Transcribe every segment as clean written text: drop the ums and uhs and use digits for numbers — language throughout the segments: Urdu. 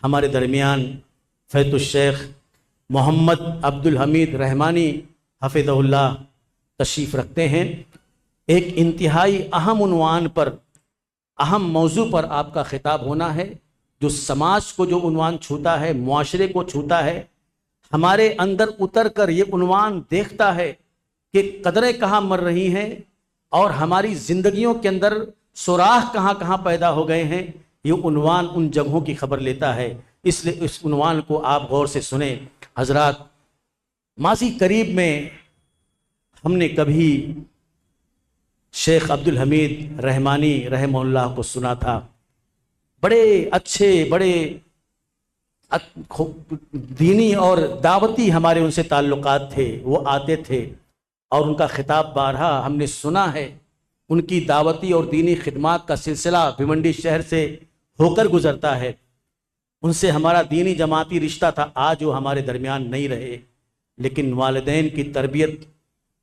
ہمارے درمیان فیض الشیخ محمد عبدالحمید رحمانی حفظہ اللہ تشریف رکھتے ہیں۔ ایک انتہائی اہم عنوان پر، اہم موضوع پر آپ کا خطاب ہونا ہے، جو سماج کو جو عنوان چھوتا ہے، معاشرے کو چھوتا ہے، ہمارے اندر اتر کر یہ عنوان دیکھتا ہے کہ قدریں کہاں مر رہی ہیں اور ہماری زندگیوں کے اندر سوراخ کہاں کہاں پیدا ہو گئے ہیں۔ یہ عنوان ان جگہوں کی خبر لیتا ہے، اس لیے اس عنوان کو آپ غور سے سنیں۔ حضرات، ماضی قریب میں ہم نے کبھی شیخ عبدالحمید رحمانی رحمہ اللہ کو سنا تھا۔ بڑے اچھے، بڑے دینی اور دعوتی ہمارے ان سے تعلقات تھے۔ وہ آتے تھے اور ان کا خطاب بارہا ہم نے سنا ہے۔ ان کی دعوتی اور دینی خدمات کا سلسلہ بھیونڈی شہر سے ہو کر گزرتا ہے۔ ان سے ہمارا دینی جماعتی رشتہ تھا، آج وہ ہمارے درمیان نہیں رہے، لیکن والدین کی تربیت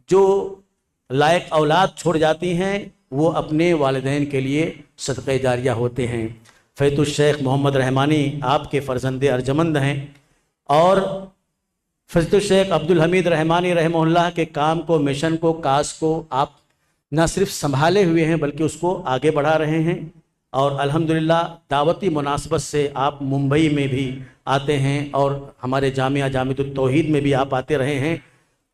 جو لائق اولاد چھوڑ جاتی ہیں وہ اپنے والدین کے لیے صدقہ جاریہ ہوتے ہیں۔ فیض الشیخ محمد رحمانی آپ کے فرزند ارجمند ہیں، اور فیض الشیخ عبدالحمید رحمانی رحمہ اللہ کے کام کو، مشن کو، کاز کو آپ نہ صرف سنبھالے ہوئے ہیں بلکہ اس کو آگے بڑھا رہے ہیں۔ اور الحمدللہ دعوتی مناسبت سے آپ ممبئی میں بھی آتے ہیں اور ہمارے جامعۃ التوحید میں بھی آپ آتے رہے ہیں۔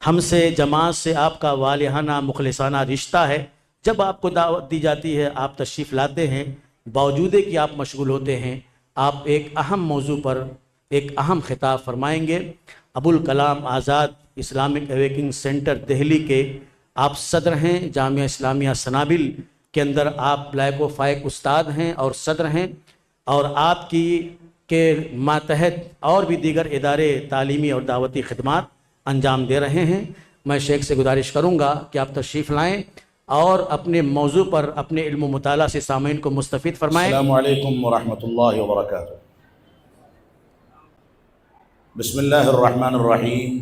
ہم سے، جماعت سے آپ کا والہانہ مخلصانہ رشتہ ہے۔ جب آپ کو دعوت دی جاتی ہے آپ تشریف لاتے ہیں، باوجود کہ آپ مشغول ہوتے ہیں۔ آپ ایک اہم موضوع پر ایک اہم خطاب فرمائیں گے۔ Abul Kalam Azad Islamic awaking centre Delhi کے آپ صدر ہیں، جامعہ اسلامیہ سنابل کے اندر آپ لائق و فائق استاد ہیں اور صدر ہیں، اور آپ کی کے ماتحت اور بھی دیگر ادارے تعلیمی اور دعوتی خدمات انجام دے رہے ہیں۔ میں شیخ سے گزارش کروں گا کہ آپ تشریف لائیں اور اپنے موضوع پر اپنے علم و مطالعہ سے سامعین کو مستفید فرمائیں۔ السلام علیکم ورحمۃ اللہ وبرکاتہ۔ بسم اللہ الرحمن الرحیم،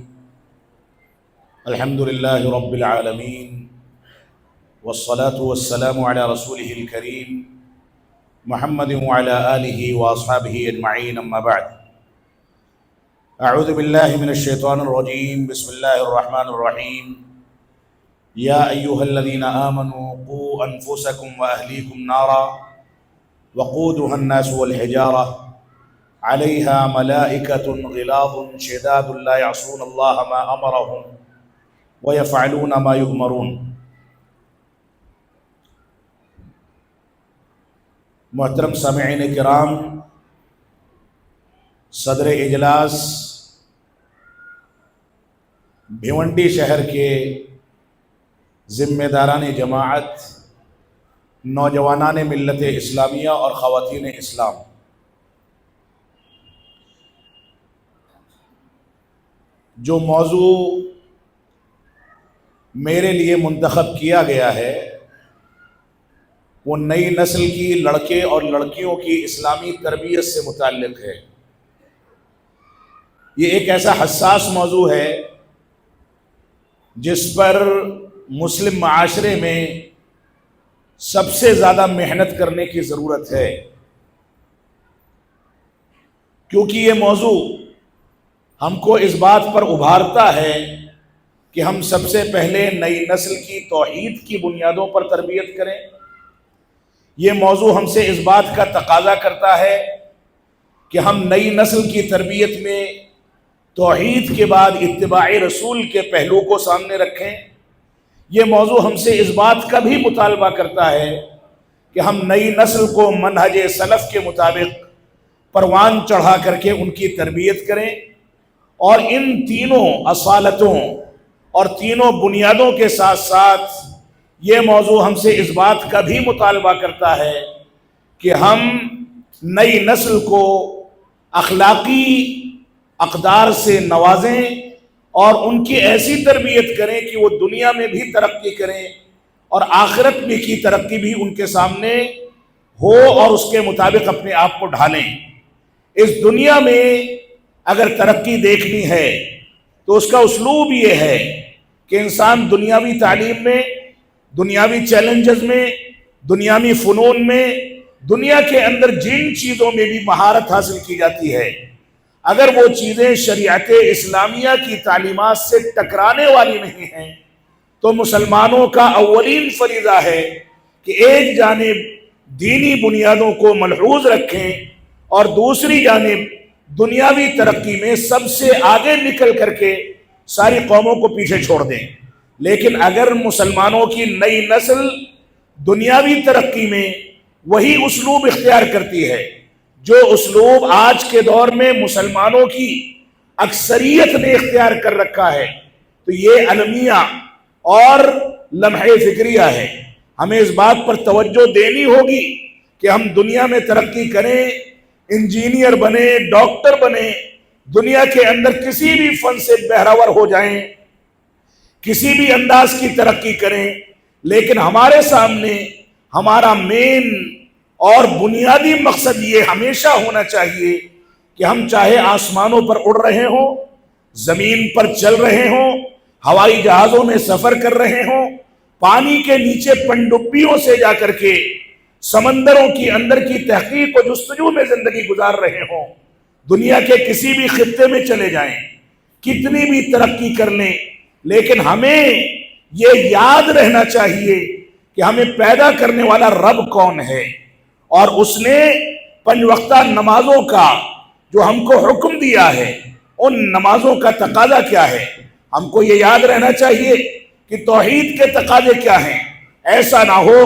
الحمد للہ رب العالمین، والصلاة والسلام علی رسولہ الکریم محمد وعلی آلہ واصحابہ اجمعین، اما بعد۔ اعوذ باللہ من الشیطان الرجیم، بسم اللہ الرحمن الرحیم۔ یا ایہا الذین آمنوا قوا انفسکم واہلیکم نارا وقودها الناس والحجارہ علیہا ملائکۃ غلاظ شداد لا یعصون اللہ ما امرہم ویفعلون ما یؤمرون۔ محترم سامعین کرام، صدر اجلاس بھیونڈی شہر کے ذمہ داران جماعت، نوجوانان ملت اسلامیہ اور خواتین اسلام، جو موضوع میرے لیے منتخب کیا گیا ہے وہ نئی نسل کی لڑکے اور لڑکیوں کی اسلامی تربیت سے متعلق ہے۔ یہ ایک ایسا حساس موضوع ہے جس پر مسلم معاشرے میں سب سے زیادہ محنت کرنے کی ضرورت ہے، کیونکہ یہ موضوع ہم کو اس بات پر ابھارتا ہے کہ ہم سب سے پہلے نئی نسل کی توحید کی بنیادوں پر تربیت کریں۔ یہ موضوع ہم سے اس بات کا تقاضا کرتا ہے کہ ہم نئی نسل کی تربیت میں توحید کے بعد اتباع رسول کے پہلو کو سامنے رکھیں۔ یہ موضوع ہم سے اس بات کا بھی مطالبہ کرتا ہے کہ ہم نئی نسل کو منہج سلف کے مطابق پروان چڑھا کر کے ان کی تربیت کریں، اور ان تینوں اصالتوں اور تینوں بنیادوں کے ساتھ ساتھ یہ موضوع ہم سے اس بات کا بھی مطالبہ کرتا ہے کہ ہم نئی نسل کو اخلاقی اقدار سے نوازیں اور ان کی ایسی تربیت کریں کہ وہ دنیا میں بھی ترقی کریں اور آخرت میں کی ترقی بھی ان کے سامنے ہو، اور اس کے مطابق اپنے آپ کو ڈھالیں۔ اس دنیا میں اگر ترقی دیکھنی ہے تو اس کا اسلوب یہ ہے کہ انسان دنیاوی تعلیم میں، دنیاوی چیلنجز میں، دنیاوی فنون میں دنیا کے اندر جن چیزوں میں بھی مہارت حاصل کی جاتی ہے، اگر وہ چیزیں شریعت اسلامیہ کی تعلیمات سے ٹکرانے والی نہیں ہیں تو مسلمانوں کا اولین فریضہ ہے کہ ایک جانب دینی بنیادوں کو ملحوظ رکھیں اور دوسری جانب دنیاوی ترقی میں سب سے آگے نکل کر کے ساری قوموں کو پیچھے چھوڑ دیں۔ لیکن اگر مسلمانوں کی نئی نسل دنیاوی ترقی میں وہی اسلوب اختیار کرتی ہے جو اسلوب آج کے دور میں مسلمانوں کی اکثریت نے اختیار کر رکھا ہے، تو یہ المیہ اور لمحہ فکریہ ہے۔ ہمیں اس بات پر توجہ دینی ہوگی کہ ہم دنیا میں ترقی کریں، انجینئر بنے، ڈاکٹر بنے، دنیا کے اندر کسی بھی فن سے بہرور ہو جائیں، کسی بھی انداز کی ترقی کریں، لیکن ہمارے سامنے ہمارا مین اور بنیادی مقصد یہ ہمیشہ ہونا چاہیے کہ ہم چاہے آسمانوں پر اڑ رہے ہوں، زمین پر چل رہے ہوں، ہوائی جہازوں میں سفر کر رہے ہوں، پانی کے نیچے پنڈبیوں سے جا کر کے سمندروں کی اندر کی تحقیق و جستجو میں زندگی گزار رہے ہوں، دنیا کے کسی بھی خطے میں چلے جائیں، کتنی بھی ترقی کر لیں، لیکن ہمیں یہ یاد رہنا چاہیے کہ ہمیں پیدا کرنے والا رب کون ہے، اور اس نے 5 وقتہ نمازوں کا جو ہم کو حکم دیا ہے ان نمازوں کا تقاضا کیا ہے۔ ہم کو یہ یاد رہنا چاہیے کہ توحید کے تقاضے کیا ہیں۔ ایسا نہ ہو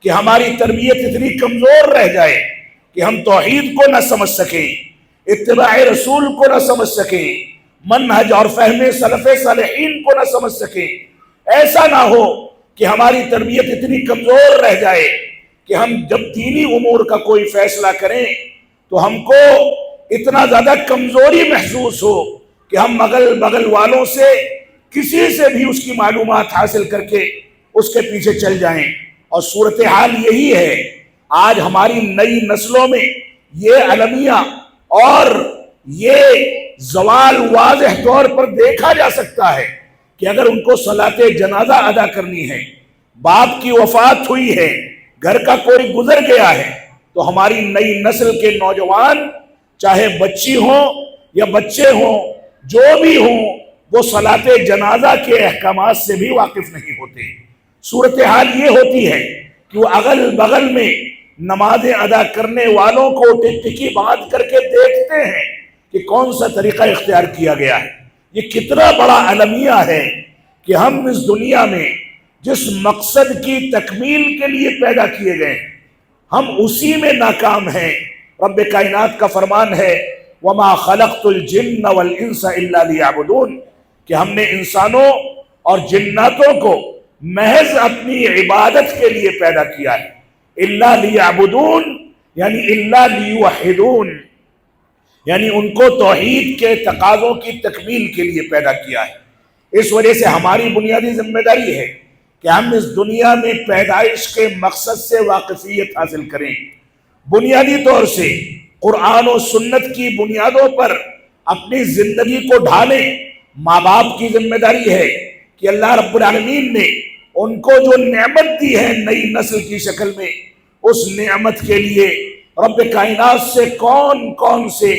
کہ ہماری تربیت اتنی کمزور رہ جائے کہ ہم توحید کو نہ سمجھ سکیں، اتباع رسول کو نہ سمجھ سکیں، منہج اور فہم سلف صالحین کو نہ سمجھ سکیں۔ ایسا نہ ہو کہ ہماری تربیت اتنی کمزور رہ جائے کہ ہم جب دینی امور کا کوئی فیصلہ کریں تو ہم کو اتنا زیادہ کمزوری محسوس ہو کہ ہم اگل بغل والوں سے کسی سے بھی اس کی معلومات حاصل کر کے اس کے پیچھے چل جائیں۔ اور صورتحال یہی ہے، آج ہماری نئی نسلوں میں یہ المیہ اور یہ زوال واضح طور پر دیکھا جا سکتا ہے کہ اگر ان کو صلاۃ جنازہ ادا کرنی ہے، باپ کی وفات ہوئی ہے، گھر کا کوئی گزر گیا ہے، تو ہماری نئی نسل کے نوجوان چاہے بچی ہوں یا بچے ہوں، جو بھی ہوں، وہ صلاۃ جنازہ کے احکامات سے بھی واقف نہیں ہوتے۔ صورتحال یہ ہوتی ہے کہ وہ اگل بغل میں نمازیں ادا کرنے والوں کو ٹکٹکی باندھ کر کے دیکھتے ہیں کہ کون سا طریقہ اختیار کیا گیا ہے۔ یہ کتنا بڑا المیہ ہے کہ ہم اس دنیا میں جس مقصد کی تکمیل کے لیے پیدا کیے گئے ہیں ہم اسی میں ناکام ہیں۔ رب کائنات کا فرمان ہے وَمَا خَلَقْتُ الْجِنَّ وَالْإِنسَ إِلَّا لِيَعْبُدُونَ، کہ ہم نے انسانوں اور جناتوں کو محض اپنی عبادت کے لیے پیدا کیا ہے۔ إِلَّا لِيَعْبُدُونَ یعنی إِلَّا لِيُوَحِّدُونَ، یعنی ان کو توحید کے تقاضوں کی تکمیل کے لیے پیدا کیا ہے۔ اس وجہ سے ہماری بنیادی ذمہ داری ہے کہ ہم اس دنیا میں پیدائش کے مقصد سے واقفیت حاصل کریں، بنیادی طور سے قرآن و سنت کی بنیادوں پر اپنی زندگی کو ڈھالیں۔ ماں باپ کی ذمہ داری ہے کہ اللہ رب العالمین نے ان کو جو نعمت دی ہے نئی نسل کی شکل میں، اس نعمت کے لیے رب کائنات سے کون کون سے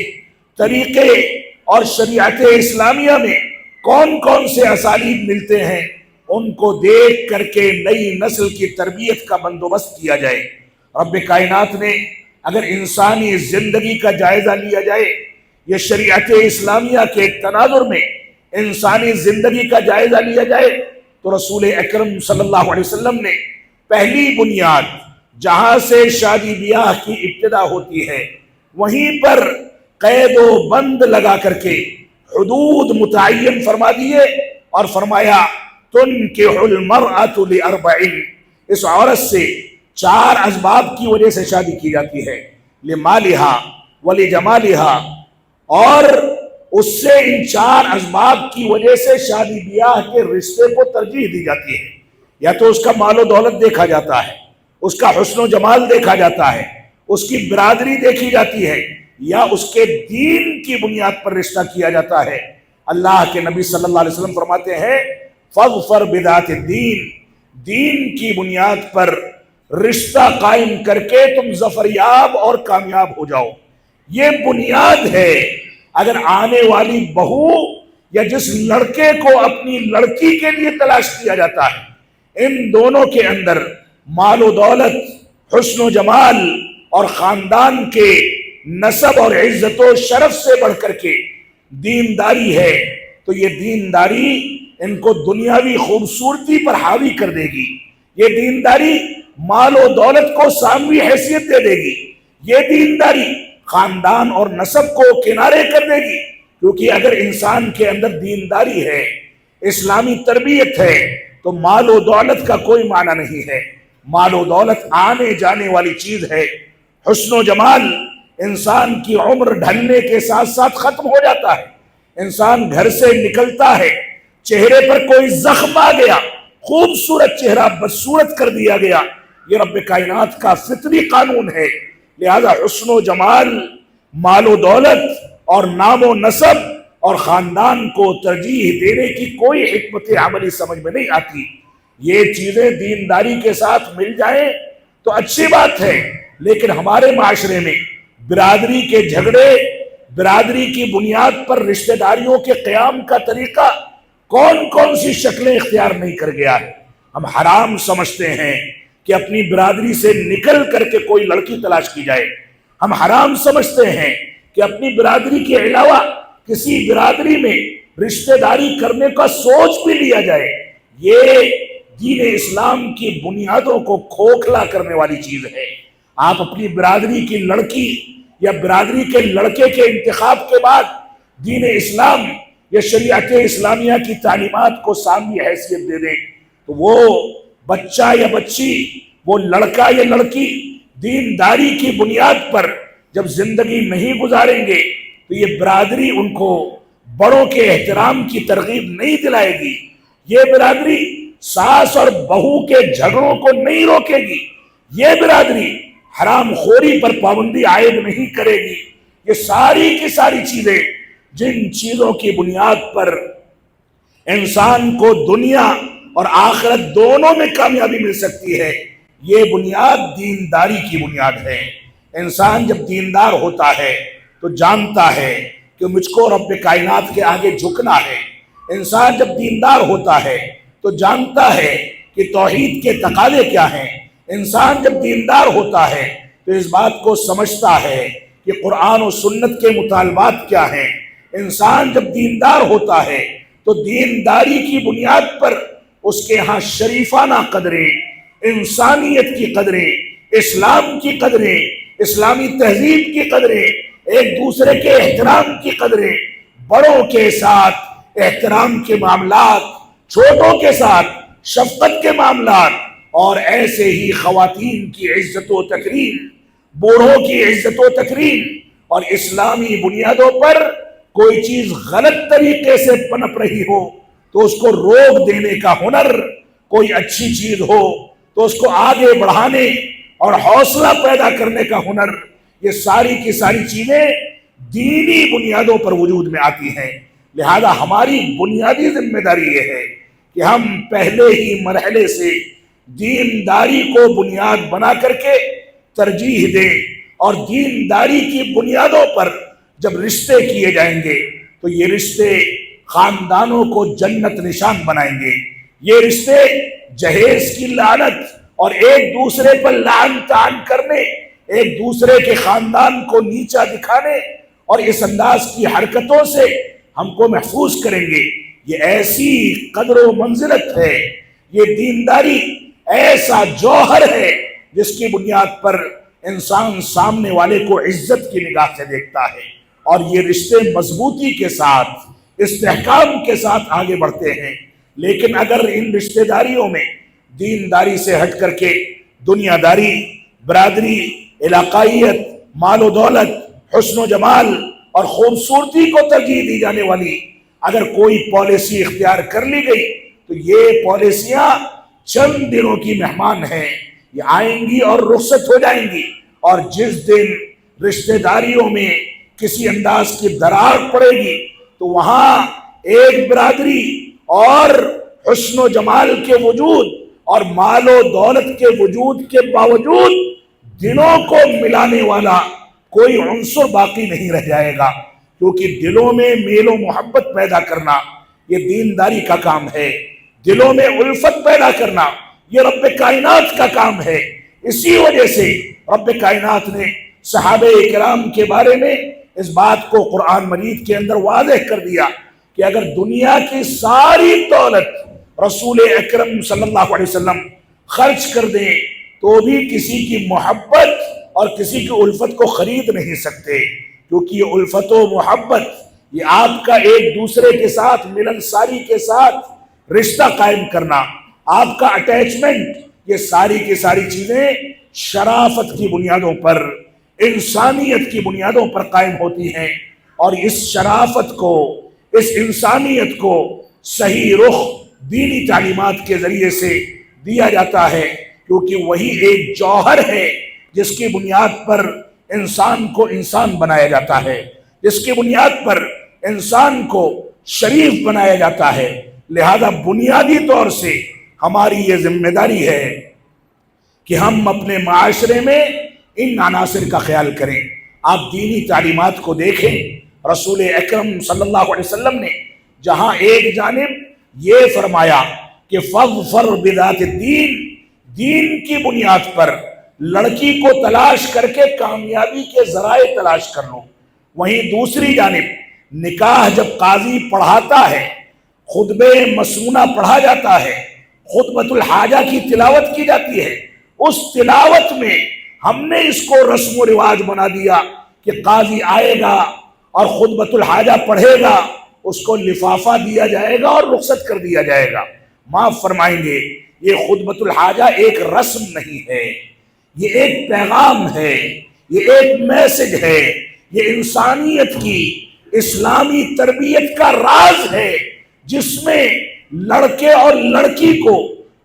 طریقے اور شریعت اسلامیہ میں کون کون سے اسالیب ملتے ہیں، ان کو دیکھ کر کے نئی نسل کی تربیت کا بندوبست کیا جائے۔ رب کائنات نے اگر انسانی زندگی کا جائزہ لیا جائے، یہ شریعت اسلامیہ کے تناظر میں انسانی زندگی کا جائزہ لیا جائے، تو رسول اکرم صلی اللہ علیہ وسلم نے پہلی بنیاد جہاں سے شادی بیاہ کی ابتدا ہوتی ہے وہیں پر قید و بند لگا کر کے حدود متعین فرما دیے اور فرمایا تنکح المرأة لأربع، اس عورت سے 4 اسباب کی وجہ سے شادی کی جاتی ہے، لمالہا ولجمالہا، اور اس سے ان 4 اسباب کی وجہ سے شادی بیاہ کے رشتے کو ترجیح دی جاتی ہے۔ یا تو اس کا مال و دولت دیکھا جاتا ہے، اس کا حسن و جمال دیکھا جاتا ہے، اس کی برادری دیکھی جاتی ہے، یا اس کے دین کی بنیاد پر رشتہ کیا جاتا ہے۔ اللہ کے نبی صلی اللہ علیہ وسلم فرماتے ہیں فَاظْفَرْ بِذَاتِ الدِّین، دین کی بنیاد پر رشتہ قائم کر کے تم ظفریاب اور کامیاب ہو جاؤ. یہ بنیاد ہے. اگر آنے والی بہو یا جس لڑکے کو اپنی لڑکی کے لیے تلاش کیا جاتا ہے، ان دونوں کے اندر مال و دولت، حسن و جمال اور خاندان کے نسب اور عزت و شرف سے بڑھ کر کے دینداری ہے، تو یہ دینداری ان کو دنیاوی خوبصورتی پر حاوی کر دے گی. یہ دینداری مال و دولت کو ساموی حیثیت دے دے گی. یہ دینداری خاندان اور نسب کو کنارے کر دے گی. کیونکہ اگر انسان کے اندر دینداری ہے، اسلامی تربیت ہے، تو مال و دولت کا کوئی معنی نہیں ہے. مال و دولت آنے جانے والی چیز ہے. حسن و جمال انسان کی عمر ڈھلنے کے ساتھ ساتھ ختم ہو جاتا ہے. انسان گھر سے نکلتا ہے، چہرے پر کوئی زخم آ گیا، خوبصورت چہرہ بدصورت کر دیا گیا. یہ رب کائنات کا فطری قانون ہے. لہذا حسن و جمال، مال و دولت اور نام و نسب اور خاندان کو ترجیح دینے کی کوئی حکمت عملی سمجھ میں نہیں آتی. یہ چیزیں دینداری کے ساتھ مل جائیں تو اچھی بات ہے، لیکن ہمارے معاشرے میں برادری کے جھگڑے، برادری کی بنیاد پر رشتہ داریوں کے قیام کا طریقہ کون کون سی شکلیں اختیار نہیں کر گیا ہے. ہم حرام سمجھتے ہیں کہ اپنی برادری سے نکل کر کے کوئی لڑکی تلاش کی جائے. ہم حرام سمجھتے ہیں کہ اپنی برادری کے علاوہ کسی برادری میں رشتہ داری کرنے کا سوچ بھی لیا جائے. یہ دین اسلام کی بنیادوں کو کھوکھلا کرنے والی چیز ہے. آپ اپنی برادری کی لڑکی یا برادری کے لڑکے کے انتخاب کے بعد دین اسلام یا شریعت اسلامیہ کی تعلیمات کو سامنے حیثیت دے دیں تو وہ بچہ یا بچی، وہ لڑکا یا لڑکی دینداری کی بنیاد پر جب زندگی نہیں گزاریں گے تو یہ برادری ان کو بڑوں کے احترام کی ترغیب نہیں دلائے گی. یہ برادری ساس اور بہو کے جھگڑوں کو نہیں روکے گی. یہ برادری حرام خوری پر پابندی عائد نہیں کرے گی. یہ ساری کی ساری چیزیں جن چیزوں کی بنیاد پر انسان کو دنیا اور آخرت دونوں میں کامیابی مل سکتی ہے، یہ بنیاد دینداری کی بنیاد ہے. انسان جب دیندار ہوتا ہے تو جانتا ہے کہ مجھ کو رب کائنات کے آگے جھکنا ہے. انسان جب دیندار ہوتا ہے تو جانتا ہے کہ توحید کے تقاضے کیا ہیں. انسان جب دیندار ہوتا ہے تو اس بات کو سمجھتا ہے کہ قرآن و سنت کے مطالبات کیا ہیں. انسان جب دیندار ہوتا ہے تو دینداری کی بنیاد پر اس کے ہاں شریفانہ قدریں، انسانیت کی قدریں، اسلام کی قدریں، اسلامی تہذیب کی قدریں، ایک دوسرے کے احترام کی قدریں، بڑوں کے ساتھ احترام کے معاملات، چھوٹوں کے ساتھ شفقت کے معاملات، اور ایسے ہی خواتین کی عزت و تکریم، بوڑھوں کی عزت و تکریم، اور اسلامی بنیادوں پر کوئی چیز غلط طریقے سے پنپ رہی ہو تو اس کو روک دینے کا ہنر، کوئی اچھی چیز ہو تو اس کو آگے بڑھانے اور حوصلہ پیدا کرنے کا ہنر، یہ ساری کی ساری چیزیں دینی بنیادوں پر وجود میں آتی ہیں. لہذا ہماری بنیادی ذمہ داری یہ ہے کہ ہم پہلے ہی مرحلے سے دینداری کو بنیاد بنا کر کے ترجیح دیں، اور دینداری کی بنیادوں پر جب رشتے کیے جائیں گے تو یہ رشتے خاندانوں کو جنت نشان بنائیں گے. یہ رشتے جہیز کی لعنت اور ایک دوسرے پر لعن طعن کرنے، ایک دوسرے کے خاندان کو نیچا دکھانے اور اس انداز کی حرکتوں سے ہم کو محفوظ کریں گے. یہ ایسی قدر و منزلت ہے، یہ دینداری ایسا جوہر ہے جس کی بنیاد پر انسان سامنے والے کو عزت کی نگاہ سے دیکھتا ہے، اور یہ رشتے مضبوطی کے ساتھ، استحکام کے ساتھ آگے بڑھتے ہیں. لیکن اگر ان رشتہ داریوں میں دینداری سے ہٹ کر کے دنیا داری، برادری، علاقائیت، مال و دولت، حسن و جمال اور خوبصورتی کو ترجیح دی جانے والی اگر کوئی پالیسی اختیار کر لی گئی تو یہ پالیسیاں چند دنوں کی مہمان ہیں، یہ آئیں گی اور رخصت ہو جائیں گی. اور جس دن رشتہ داریوں میں کسی انداز کی درار پڑے گی تو وہاں ایک برادری اور حسن و جمال کے وجود اور مال و دولت کے وجود کے باوجود دلوں کو ملانے والا کوئی عنصر باقی نہیں رہ جائے گا، کیونکہ دلوں میں میل و محبت پیدا کرنا یہ دینداری کا کام ہے، دلوں میں الفت پیدا کرنا یہ رب کائنات کا کام ہے۔ اسی وجہ سے رب کائنات نے صحابہ کرام کے بارے میں اس بات کو قرآن مجید کے اندر واضح کر دیا کہ اگر دنیا کی ساری دولت رسول اکرم صلی اللہ علیہ وسلم خرچ کر دیں تو بھی کسی کی محبت اور کسی کی الفت کو خرید نہیں سکتے، کیونکہ یہ الفت و محبت یہ آپ کا ایک دوسرے کے ساتھ ملنساری کے ساتھ رشتہ قائم کرنا، آپ کا اٹیچمنٹ، یہ ساری کی ساری چیزیں شرافت کی بنیادوں پر، انسانیت کی بنیادوں پر قائم ہوتی ہیں، اور اس شرافت کو، اس انسانیت کو صحیح رخ دینی تعلیمات کے ذریعے سے دیا جاتا ہے، کیونکہ وہی ایک جوہر ہے جس کی بنیاد پر انسان کو انسان بنایا جاتا ہے، جس کی بنیاد پر انسان کو شریف بنایا جاتا ہے۔ لہذا بنیادی طور سے ہماری یہ ذمہ داری ہے کہ ہم اپنے معاشرے میں ان عناصر کا خیال کریں۔ آپ دینی تعلیمات کو دیکھیں، رسول اکرم صلی اللہ علیہ وسلم نے جہاں ایک جانب یہ فرمایا کہ فَاظْفَرْ بِذَاتِ الدِّین، دین کی بنیاد پر لڑکی کو تلاش کر کے کامیابی کے ذرائع تلاش کر لو، وہیں دوسری جانب نکاح جب قاضی پڑھاتا ہے، خطبہ مسنونہ پڑھا جاتا ہے، خطبۃ الحاجہ کی تلاوت کی جاتی ہے، اس تلاوت میں ہم نے اس کو رسم و رواج بنا دیا کہ قاضی آئے گا اور خطبۃ الحاجہ پڑھے گا، اس کو لفافہ دیا جائے گا اور رخصت کر دیا جائے گا۔ معاف فرمائیں گے، یہ خطبۃ الحاجہ ایک رسم نہیں ہے، یہ ایک پیغام ہے، یہ ایک میسج ہے، یہ انسانیت کی اسلامی تربیت کا راز ہے، جس میں لڑکے اور لڑکی کو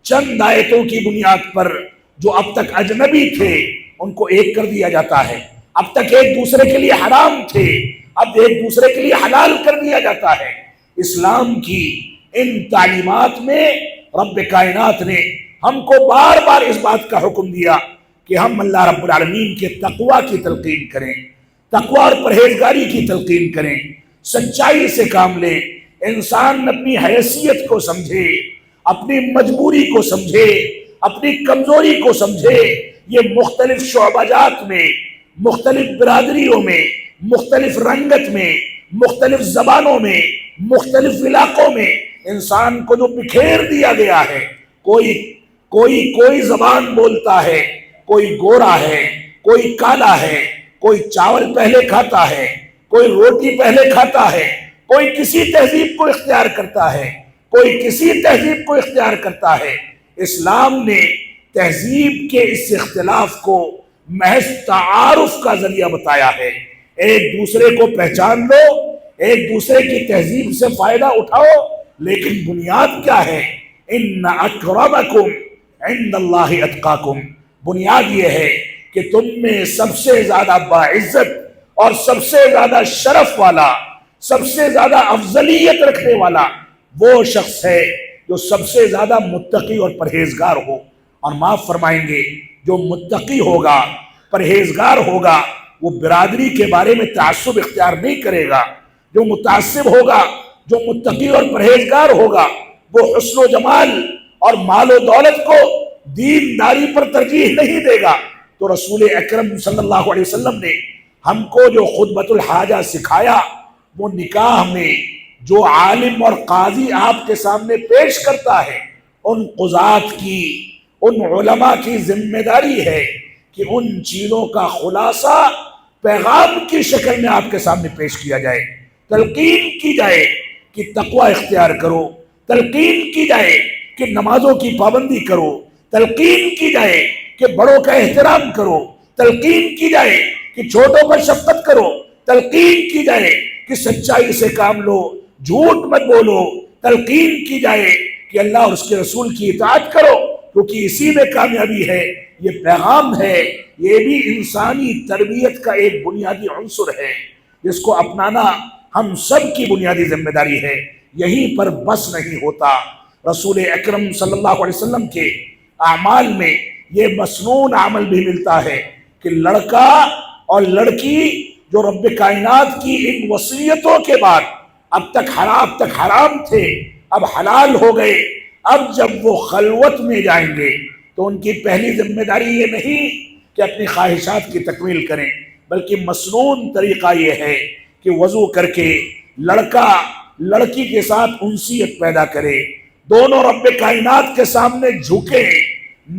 چند آیتوں کی بنیاد پر جو اب تک اجنبی تھے ان کو ایک کر دیا جاتا ہے، اب تک ایک دوسرے کے لیے حرام تھے اب ایک دوسرے کے لیے حلال کر دیا جاتا ہے۔ اسلام کی ان تعلیمات میں رب کائنات نے ہم کو بار بار اس بات کا حکم دیا کہ ہم اللہ رب العالمین کے تقوی کی تلقین کریں، تقوی اور پرہیزگاری کی تلقین کریں، سچائی سے کام لیں، انسان اپنی حیثیت کو سمجھے، اپنی مجبوری کو سمجھے، اپنی کمزوری کو سمجھے۔ یہ مختلف شعبہ جات میں، مختلف برادریوں میں، مختلف رنگت میں، مختلف زبانوں میں، مختلف علاقوں میں انسان کو جو بکھیر دیا گیا ہے، کوئی زبان بولتا ہے، کوئی گورا ہے، کوئی کالا ہے، کوئی چاول پہلے کھاتا ہے، کوئی روٹی پہلے کھاتا ہے، کوئی کسی تہذیب کو اختیار کرتا ہے، کوئی کسی تہذیب کو اختیار کرتا ہے۔ اسلام نے تہذیب کے اس اختلاف کو محض تعارف کا ذریعہ بتایا ہے۔ ایک دوسرے کو پہچان لو، ایک دوسرے کی تہذیب سے فائدہ اٹھاؤ، لیکن بنیاد کیا ہے؟ ان اکرمکم عند اللہ اتقاکم، بنیاد یہ ہے کہ تم میں سب سے زیادہ باعزت اور سب سے زیادہ شرف والا، سب سے زیادہ افضلیت رکھنے والا وہ شخص ہے جو سب سے زیادہ متقی اور پرہیزگار ہو۔ اور معاف فرمائیں گے، جو متقی ہوگا، پرہیزگار ہوگا، وہ برادری کے بارے میں تعصب اختیار نہیں کرے گا۔ جو متعصب ہوگا، جو متقی اور پرہیزگار ہوگا، وہ حسن و جمال اور مال و دولت کو دینداری پر ترجیح نہیں دے گا۔ تو رسول اکرم صلی اللہ علیہ وسلم نے ہم کو جو خطبۃ الحاجہ سکھایا، وہ نکاح میں جو عالم اور قاضی آپ کے سامنے پیش کرتا ہے، ان قضات کی، ان علماء کی ذمہ داری ہے کہ ان چیزوں کا خلاصہ پیغام کی شکل میں آپ کے سامنے پیش کیا جائے، تلقین کی جائے کہ تقوی اختیار کرو، تلقین کی جائے کہ نمازوں کی پابندی کرو، تلقین کی جائے کہ بڑوں کا احترام کرو، تلقین کی جائے کہ چھوٹوں پر شفقت کرو، تلقین کی جائے کہ سچائی سے کام لو، جھوٹ مت بولو، تلقین کی جائے کہ اللہ اور اس کے رسول کی اطاعت کرو، کیونکہ اسی میں کامیابی ہے۔ یہ پیغام ہے، یہ بھی انسانی تربیت کا ایک بنیادی عنصر ہے جس کو اپنانا ہم سب کی بنیادی ذمہ داری ہے۔ یہیں پر بس نہیں ہوتا، رسول اکرم صلی اللہ علیہ وسلم کے اعمال میں یہ مسنون عمل بھی ملتا ہے کہ لڑکا اور لڑکی جو رب کائنات کی ان وصیتوں کے بعد اب تک حرام تھے، اب حلال ہو گئے، اب جب وہ خلوت میں جائیں گے تو ان کی پہلی ذمہ داری یہ نہیں کہ اپنی خواہشات کی تکمیل کریں، بلکہ مسنون طریقہ یہ ہے کہ وضو کر کے لڑکا لڑکی کے ساتھ انسیت پیدا کرے، دونوں رب کائنات کے سامنے جھکیں،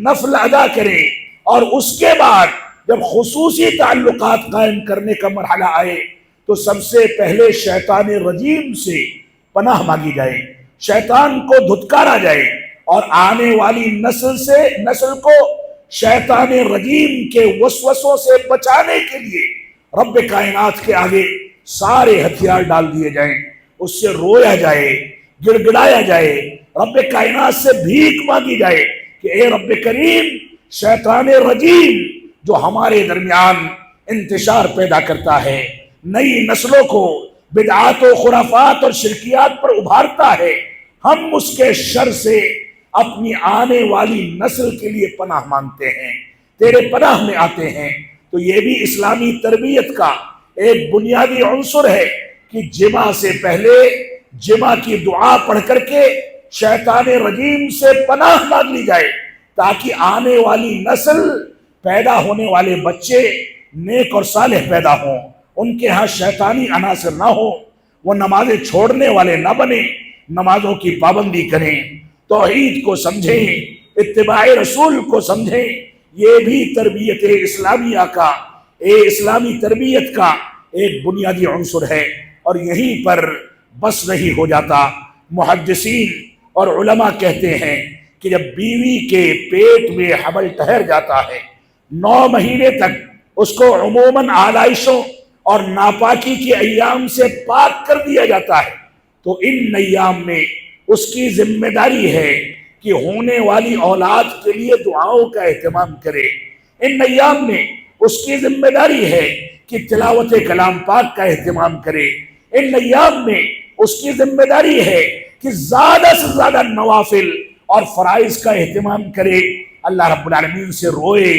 نفل ادا کریں، اور اس کے بعد جب خصوصی تعلقات قائم کرنے کا مرحلہ آئے تو سب سے پہلے شیطان رجیم سے پناہ مانگی جائے، شیطان کو دھتکارا جائے، اور آنے والی نسل کو شیطان رجیم کے وسوسوں سے بچانے کے لیے رب کائنات کے آگے سارے ہتھیار ڈال دیے جائیں، اس سے رویا جائے، گڑگڑایا جائے، رب کائنات سے بھیک مانگی جائے کہ اے رب کریم، شیطان رجیم جو ہمارے درمیان انتشار پیدا کرتا ہے، نئی نسلوں کو بدعات و خرافات اور شرکیات پر ابھارتا ہے، ہم اس کے شر سے اپنی آنے والی نسل کے لیے پناہ مانگتے ہیں، تیرے پناہ میں آتے ہیں۔ تو یہ بھی اسلامی تربیت کا ایک بنیادی عنصر ہے کہ جمعہ سے پہلے جمعہ کی دعا پڑھ کر کے شیطان رجیم سے پناہ مانگ لی جائے، تاکہ آنے والی نسل، پیدا ہونے والے بچے نیک اور صالح پیدا ہوں، ان کے ہاں شیطانی عناصر نہ ہو، وہ نمازیں چھوڑنے والے نہ بنے، نمازوں کی پابندی کریں، توحید کو سمجھیں، اتباع رسول کو سمجھیں۔ یہ بھی تربیت اسلامیہ کا، اسلامی تربیت کا ایک بنیادی عنصر ہے، اور یہیں پر بس نہیں ہو جاتا۔ محدثین اور علماء کہتے ہیں کہ جب بیوی کے پیٹ میں حمل ٹھہر جاتا ہے، 9 مہینے تک اس کو عموماً آلائشوں اور ناپاکی کے ایام سے پاک کر دیا جاتا ہے، تو ان ایام میں اس کی ذمہ داری ہے کہ ہونے والی اولاد کے لیے دعاؤں کا اہتمام کرے۔ ان ایام میں اس کی ذمہ داری ہے کہ تلاوت کلام پاک کا اہتمام کرے۔ ان ایام میں اس کی ذمہ داری ہے کہ زیادہ سے زیادہ نوافل اور فرائض کا اہتمام کرے۔ اللہ رب العالمین سے روئے،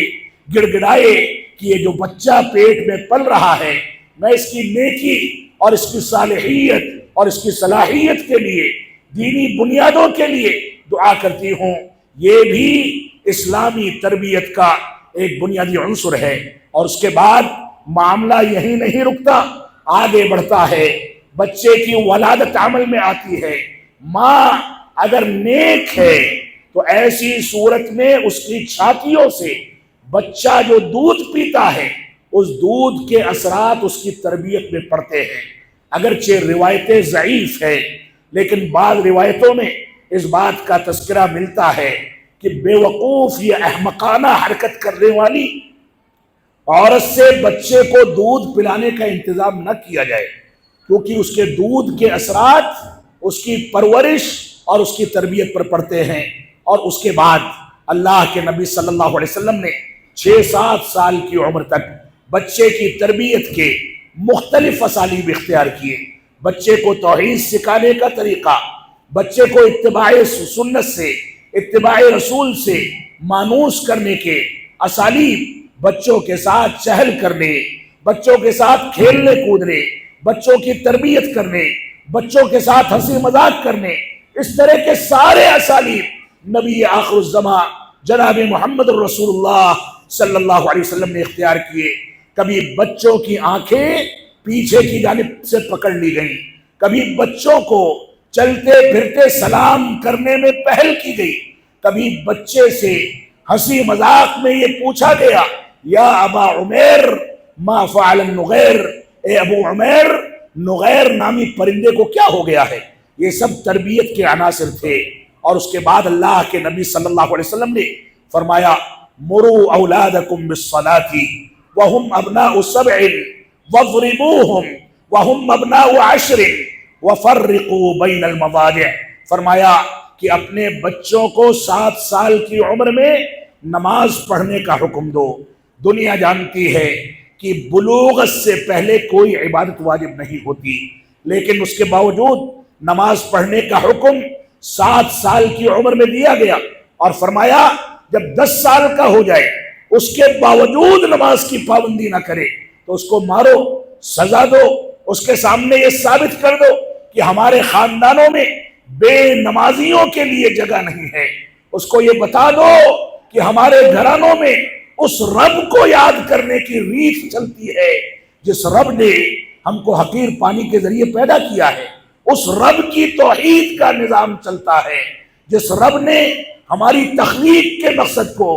گڑگڑائے کہ یہ جو بچہ پیٹ میں پل رہا ہے، میں اس کی نیکی اور اس کی صالحیت اور اس کی صلاحیت کے لیے، دینی بنیادوں کے لیے دعا کرتی ہوں۔ یہ بھی اسلامی تربیت کا ایک بنیادی عنصر ہے۔ اور اس کے بعد معاملہ یہی نہیں رکتا، آگے بڑھتا ہے، بچے کی ولادت عمل میں آتی ہے۔ ماں اگر نیک ہے تو ایسی صورت میں اس کی چھاتیوں سے بچہ جو دودھ پیتا ہے، اس دودھ کے اثرات اس کی تربیت میں پڑتے ہیں۔ اگرچہ روایتیں ضعیف ہیں، لیکن بعض روایتوں میں اس بات کا تذکرہ ملتا ہے کہ بے وقوف یا احمقانہ حرکت کرنے والی عورت سے بچے کو دودھ پلانے کا انتظام نہ کیا جائے، کیونکہ اس کے دودھ کے اثرات اس کی پرورش اور اس کی تربیت پر پڑتے ہیں۔ اور اس کے بعد اللہ کے نبی صلی اللہ علیہ وسلم نے 6-7 سال کی عمر تک بچے کی تربیت کے مختلف اسالیب اختیار کیے۔ بچے کو توحید سکھانے کا طریقہ، بچے کو اتباع سنت سے، اتباع رسول سے مانوس کرنے کے اسالیب، بچوں کے ساتھ چہل کرنے، بچوں کے ساتھ کھیلنے کودنے، بچوں کی تربیت کرنے، بچوں کے ساتھ ہنسی مذاق کرنے، اس طرح کے سارے اسالیب نبی آخر الزماں جناب محمد رسول اللہ صلی اللہ علیہ وسلم نے اختیار کیے۔ کبھی بچوں کی آنکھیں پیچھے کی جانب سے پکڑ لی گئیں، کبھی بچوں کو چلتے پھرتے سلام کرنے میں پہل کی گئی، کبھی بچے سے ہنسی مذاق میں یہ پوچھا گیا، یا ابا عمیر ما فعل النغیر، اے ابو عمیر نغیر نامی پرندے کو کیا ہو گیا ہے۔ یہ سب تربیت کے عناصر تھے۔ اور اس کے بعد اللہ کے نبی صلی اللہ علیہ وسلم نے فرمایا، مروا اولادکم بالصلاۃ وهم ابناء 7 واضربوهم وهم ابناء 10 وفرقوا بین المضاجع۔ فرمایا کہ اپنے بچوں کو 7 سال کی عمر میں نماز پڑھنے کا حکم دو۔ دنیا جانتی ہے کہ بلوغت سے پہلے کوئی عبادت واجب نہیں ہوتی، لیکن اس کے باوجود نماز پڑھنے کا حکم 7 سال کی عمر میں دیا گیا، اور فرمایا جب 10 سال کا ہو جائے اس کے باوجود نماز کی پابندی نہ کرے تو اس کو مارو، سزا دو، اس کے سامنے یہ ثابت کر دو کہ ہمارے خاندانوں میں بے نمازیوں کے لیے جگہ نہیں ہے۔ اس کو یہ بتا دو کہ ہمارے گھرانوں میں اس رب کو یاد کرنے کی ریت چلتی ہے جس رب نے ہم کو حقیر پانی کے ذریعے پیدا کیا ہے، اس رب کی توحید کا نظام چلتا ہے، جس رب نے ہماری تخلیق کے مقصد کو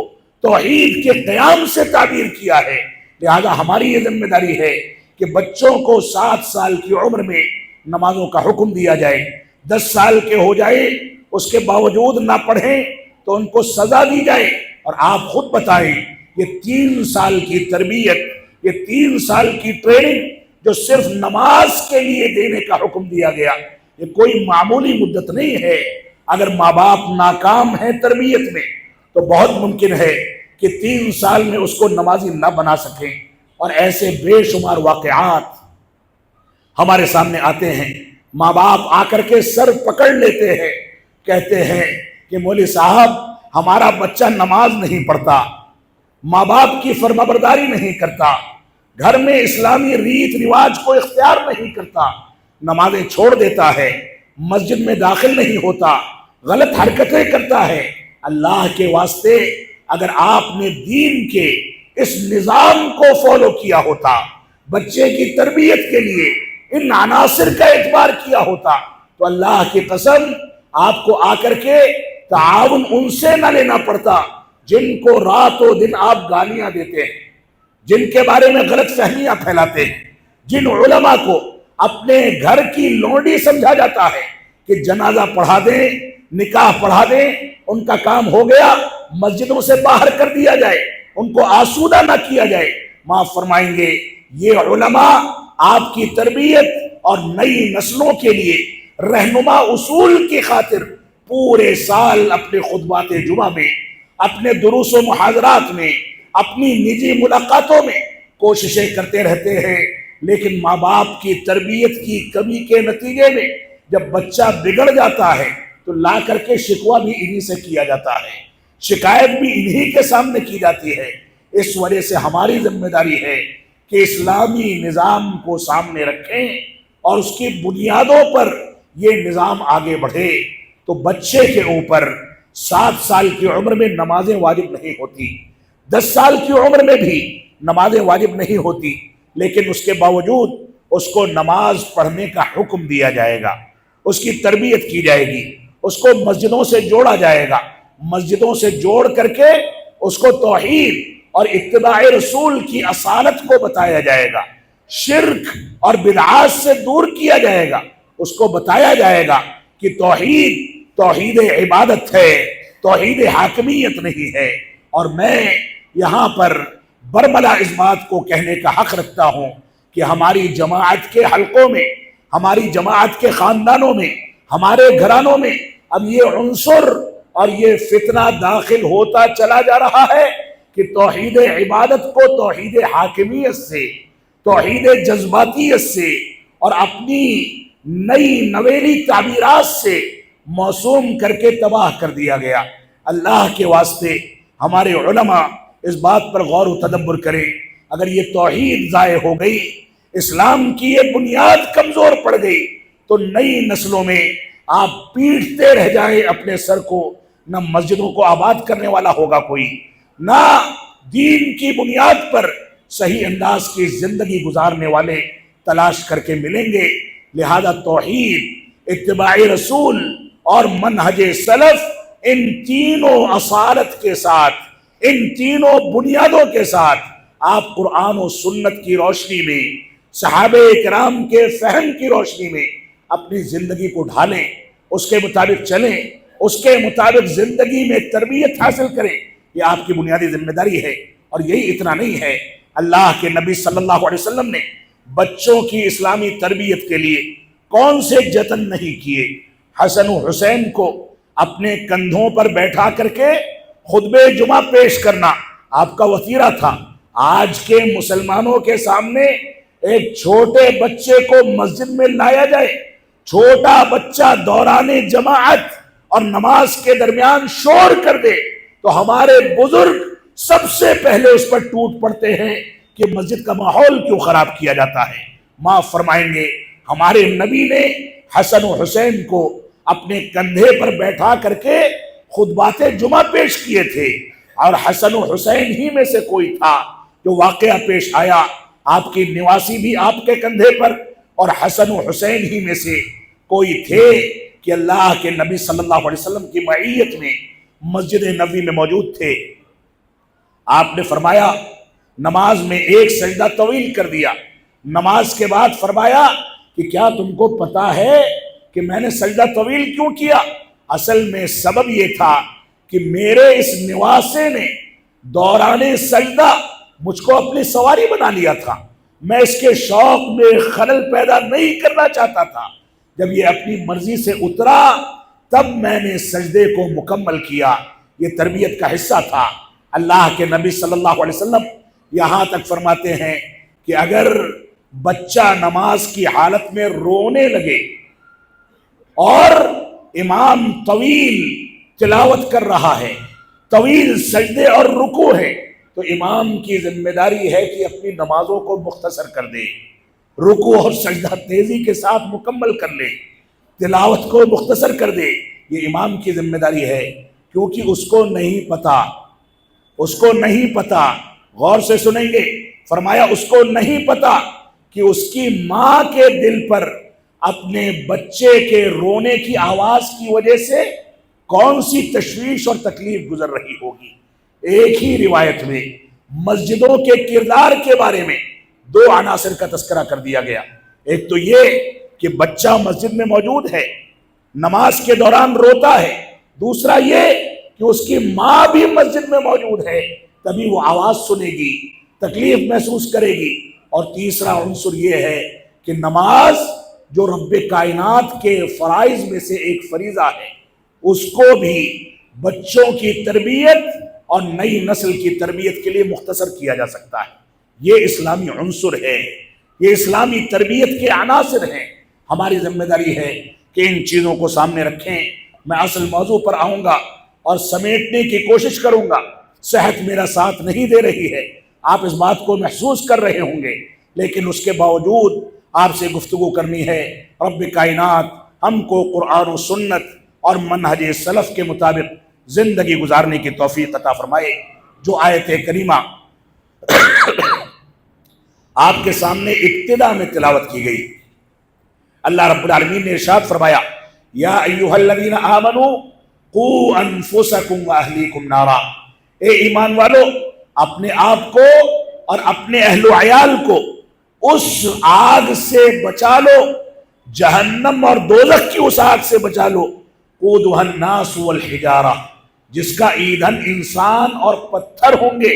توحید کے قیام سے تعبیر کیا ہے۔ لہذا ہماری یہ ذمہ داری ہے کہ بچوں کو 7 سال کی عمر میں نمازوں کا حکم دیا جائے، 10 سال کے ہو جائے اس کے باوجود نہ پڑھیں تو ان کو سزا دی جائے۔ اور آپ خود بتائیں، یہ 3 سال کی تربیت، یہ 3 سال کی ٹریننگ جو صرف نماز کے لیے دینے کا حکم دیا گیا، یہ کوئی معمولی مدت نہیں ہے۔ اگر ماں باپ ناکام ہیں تربیت میں تو بہت ممکن ہے کہ 3 سال میں اس کو نمازی نہ بنا سکیں، اور ایسے بے شمار واقعات ہمارے سامنے آتے ہیں۔ ماں باپ آ کر کے سر پکڑ لیتے ہیں، کہتے ہیں کہ مولوی صاحب ہمارا بچہ نماز نہیں پڑھتا، ماں باپ کی فرمانبرداری نہیں کرتا، گھر میں اسلامی ریت رواج کو اختیار نہیں کرتا، نمازیں چھوڑ دیتا ہے، مسجد میں داخل نہیں ہوتا، غلط حرکتیں کرتا ہے۔ اللہ کے واسطے اگر آپ نے دین کے اس نظام کو فالو کیا ہوتا، بچے کی تربیت کے لیے ان عناصر کا اعتبار کیا ہوتا، تو اللہ کی قسم آپ کو آ کر کے تعاون ان سے نہ لینا پڑتا جن کو رات و دن آپ گالیاں دیتے ہیں، جن کے بارے میں غلط فہمیاں پھیلاتے ہیں، جن علماء کو اپنے گھر کی لونڈی سمجھا جاتا ہے کہ جنازہ پڑھا دیں، نکاح پڑھا دیں، ان کا کام ہو گیا، مسجدوں سے باہر کر دیا جائے، ان کو آسودہ نہ کیا جائے۔ معاف فرمائیں گے، یہ علماء آپ کی تربیت اور نئی نسلوں کے لیے رہنما اصول کی خاطر پورے سال اپنے خطبات جمعہ میں، اپنے دروس و محاضرات میں، اپنی نجی ملاقاتوں میں کوششیں کرتے رہتے ہیں، لیکن ماں باپ کی تربیت کی کمی کے نتیجے میں جب بچہ بگڑ جاتا ہے تو لا کر کے شکوہ بھی انہی سے کیا جاتا ہے، شکایت بھی انہی کے سامنے کی جاتی ہے۔ اس وجہ سے ہماری ذمہ داری ہے کہ اسلامی نظام کو سامنے رکھیں اور اس کی بنیادوں پر یہ نظام آگے بڑھے۔ تو بچے کے اوپر 7 سال کی عمر میں نمازیں واجب نہیں ہوتی، 10 سال کی عمر میں بھی نمازیں واجب نہیں ہوتی، لیکن اس کے باوجود اس کو نماز پڑھنے کا حکم دیا جائے گا، اس کی تربیت کی جائے گی، اس کو مسجدوں سے جوڑا جائے گا، مسجدوں سے جوڑ کر کے اس کو توحید اور اتباع رسول کی اصالت کو بتایا جائے گا، شرک اور بدعات سے دور کیا جائے گا، اس کو بتایا جائے گا کہ توحید عبادت ہے، توحید حاکمیت نہیں ہے۔ اور میں یہاں پر برملا اس بات کو کہنے کا حق رکھتا ہوں کہ ہماری جماعت کے حلقوں میں، ہماری جماعت کے خاندانوں میں، ہمارے گھرانوں میں اب یہ عنصر اور یہ فتنہ داخل ہوتا چلا جا رہا ہے کہ توحید عبادت کو توحید حاکمیت سے، توحید جذباتیت سے اور اپنی نئی نویلی تعبیرات سے موسوم کر کے تباہ کر دیا گیا۔ اللہ کے واسطے ہمارے علماء اس بات پر غور و تدبر کریں، اگر یہ توحید ضائع ہو گئی، اسلام کی یہ بنیاد کمزور پڑ گئی تو نئی نسلوں میں آپ پیٹتے رہ جائیں اپنے سر کو، نہ مسجدوں کو آباد کرنے والا ہوگا کوئی، نہ دین کی بنیاد پر صحیح انداز کی زندگی گزارنے والے تلاش کر کے ملیں گے۔ لہذا توحید، اتباع رسول اور منہج سلف، ان تینوں اصالت کے ساتھ، ان تینوں بنیادوں کے ساتھ آپ قرآن و سنت کی روشنی میں، صحابہ کرام کے فہم کی روشنی میں اپنی زندگی کو ڈھالیں، اس کے مطابق چلیں، اس کے مطابق زندگی میں تربیت حاصل کریں۔ یہ آپ کی بنیادی ذمہ داری ہے۔ اور یہی اتنا نہیں ہے، اللہ کے نبی صلی اللہ علیہ وسلم نے بچوں کی اسلامی تربیت کے لیے کون سے جتن نہیں کیے۔ حسن و حسین کو اپنے کندھوں پر بیٹھا کر کے خطبہ جمعہ پیش کرنا آپ کا وتیرہ تھا۔ آج کے مسلمانوں کے سامنے ایک چھوٹے بچے کو مسجد میں لایا جائے، چھوٹا بچہ دوران جماعت اور نماز کے درمیان شور کر دے تو ہمارے بزرگ سب سے پہلے اس پر ٹوٹ پڑتے ہیں کہ مسجد کا ماحول کیوں خراب کیا جاتا ہے۔ معاف فرمائیں گے، ہمارے نبی نے حسن و حسین کو اپنے کندھے پر بیٹھا کر کے خطبات جمعہ پیش کیے تھے، اور حسن و حسین ہی میں سے کوئی تھا جو واقعہ پیش آیا، آپ کی نواسی بھی آپ کے کندھے پر، اور حسن و حسین ہی میں سے کوئی تھے کہ اللہ کے نبی صلی اللہ علیہ وسلم کی معیت میں مسجد نبوی میں موجود تھے۔ آپ نے فرمایا نماز میں ایک سجدہ طویل کر دیا، نماز کے بعد فرمایا کہ کیا تم کو پتا ہے کہ میں نے سجدہ طویل کیوں کیا؟ اصل میں سبب یہ تھا کہ میرے اس نواسے نے دوران سجدہ مجھ کو اپنی سواری بنا لیا تھا، میں اس کے شوق میں خلل پیدا نہیں کرنا چاہتا تھا، جب یہ اپنی مرضی سے اترا تب میں نے سجدے کو مکمل کیا۔ یہ تربیت کا حصہ تھا۔ اللہ کے نبی صلی اللہ علیہ وسلم یہاں تک فرماتے ہیں کہ اگر بچہ نماز کی حالت میں رونے لگے اور امام طویل تلاوت کر رہا ہے، طویل سجدے اور رکوع ہے، تو امام کی ذمہ داری ہے کہ اپنی نمازوں کو مختصر کر دے، رکوع اور سجدہ تیزی کے ساتھ مکمل کر لے، تلاوت کو مختصر کر دے۔ یہ امام کی ذمہ داری ہے، کیونکہ اس کو نہیں پتا، غور سے سنیں گے، فرمایا اس کو نہیں پتا کہ اس کی ماں کے دل پر اپنے بچے کے رونے کی آواز کی وجہ سے کون سی تشویش اور تکلیف گزر رہی ہوگی۔ ایک ہی روایت میں مسجدوں کے کردار کے بارے میں دو عناصر کا تذکرہ کر دیا گیا۔ ایک تو یہ کہ بچہ مسجد میں موجود ہے، نماز کے دوران روتا ہے، دوسرا یہ کہ اس کی ماں بھی مسجد میں موجود ہے، تبھی وہ آواز سنے گی، تکلیف محسوس کرے گی، اور تیسرا عنصر یہ ہے کہ نماز جو رب کائنات کے فرائض میں سے ایک فریضہ ہے، اس کو بھی بچوں کی تربیت اور نئی نسل کی تربیت کے لیے مختصر کیا جا سکتا ہے۔ یہ اسلامی عنصر ہے، یہ اسلامی تربیت کے عناصر ہیں۔ ہماری ذمہ داری ہے کہ ان چیزوں کو سامنے رکھیں۔ میں اصل موضوع پر آؤں گا اور سمیٹنے کی کوشش کروں گا۔ صحت میرا ساتھ نہیں دے رہی ہے، آپ اس بات کو محسوس کر رہے ہوں گے، لیکن اس کے باوجود آپ سے گفتگو کرنی ہے۔ رب کائنات ہم کو قرآن و سنت اور منہج سلف کے مطابق زندگی گزارنے کی توفیق عطا فرمائے۔ جو آیت کریمہ آپ کے سامنے ابتدا میں تلاوت کی گئی، اللہ رب العالمین نے ارشاد فرمایا، یا ایھا الذین آمنوا قوا انفسکم واہلیکم نارا، اے ایمان والو اپنے آپ کو اور اپنے اہل و عیال کو اس آگ سے بچا لو، جہنم اور دوزخ کی اس آگ سے بچا لو، قودھا الناس والحجارہ، جس کا ایندھن انسان اور پتھر ہوں گے،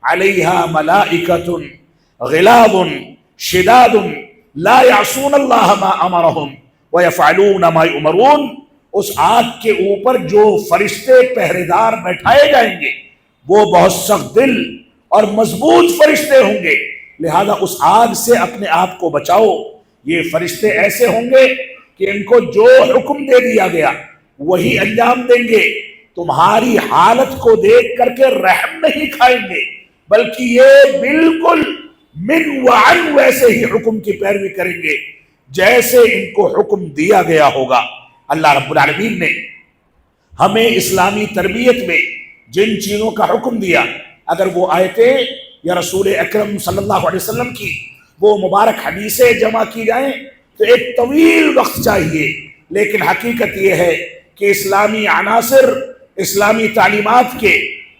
علیہا ملائکۃ غلاظ شداد لا یعصون اللہ ما امرہم ویفعلون ما یؤمرون، اس آگ کے اوپر جو فرشتے پہرے دار بیٹھائے جائیں گے وہ بہت سخت دل اور مضبوط فرشتے ہوں گے، لہذا اس آگ سے اپنے آپ کو بچاؤ۔ یہ فرشتے ایسے ہوں گے کہ ان کو جو حکم دے دیا گیا وہی انجام دیں گے، تمہاری حالت کو دیکھ کر کے رحم نہیں کھائیں گے، بلکہ یہ بالکل من وعن ویسے ہی حکم کی پیروی کریں گے جیسے ان کو حکم دیا گیا ہوگا۔ اللہ رب العالمین نے ہمیں اسلامی تربیت میں جن چیزوں کا حکم دیا، اگر وہ آیتیں یا رسول اکرم صلی اللہ علیہ وسلم کی وہ مبارک حدیثیں جمع کی جائیں تو ایک طویل وقت چاہیے، لیکن حقیقت یہ ہے کہ اسلامی عناصر، اسلامی تعلیمات کے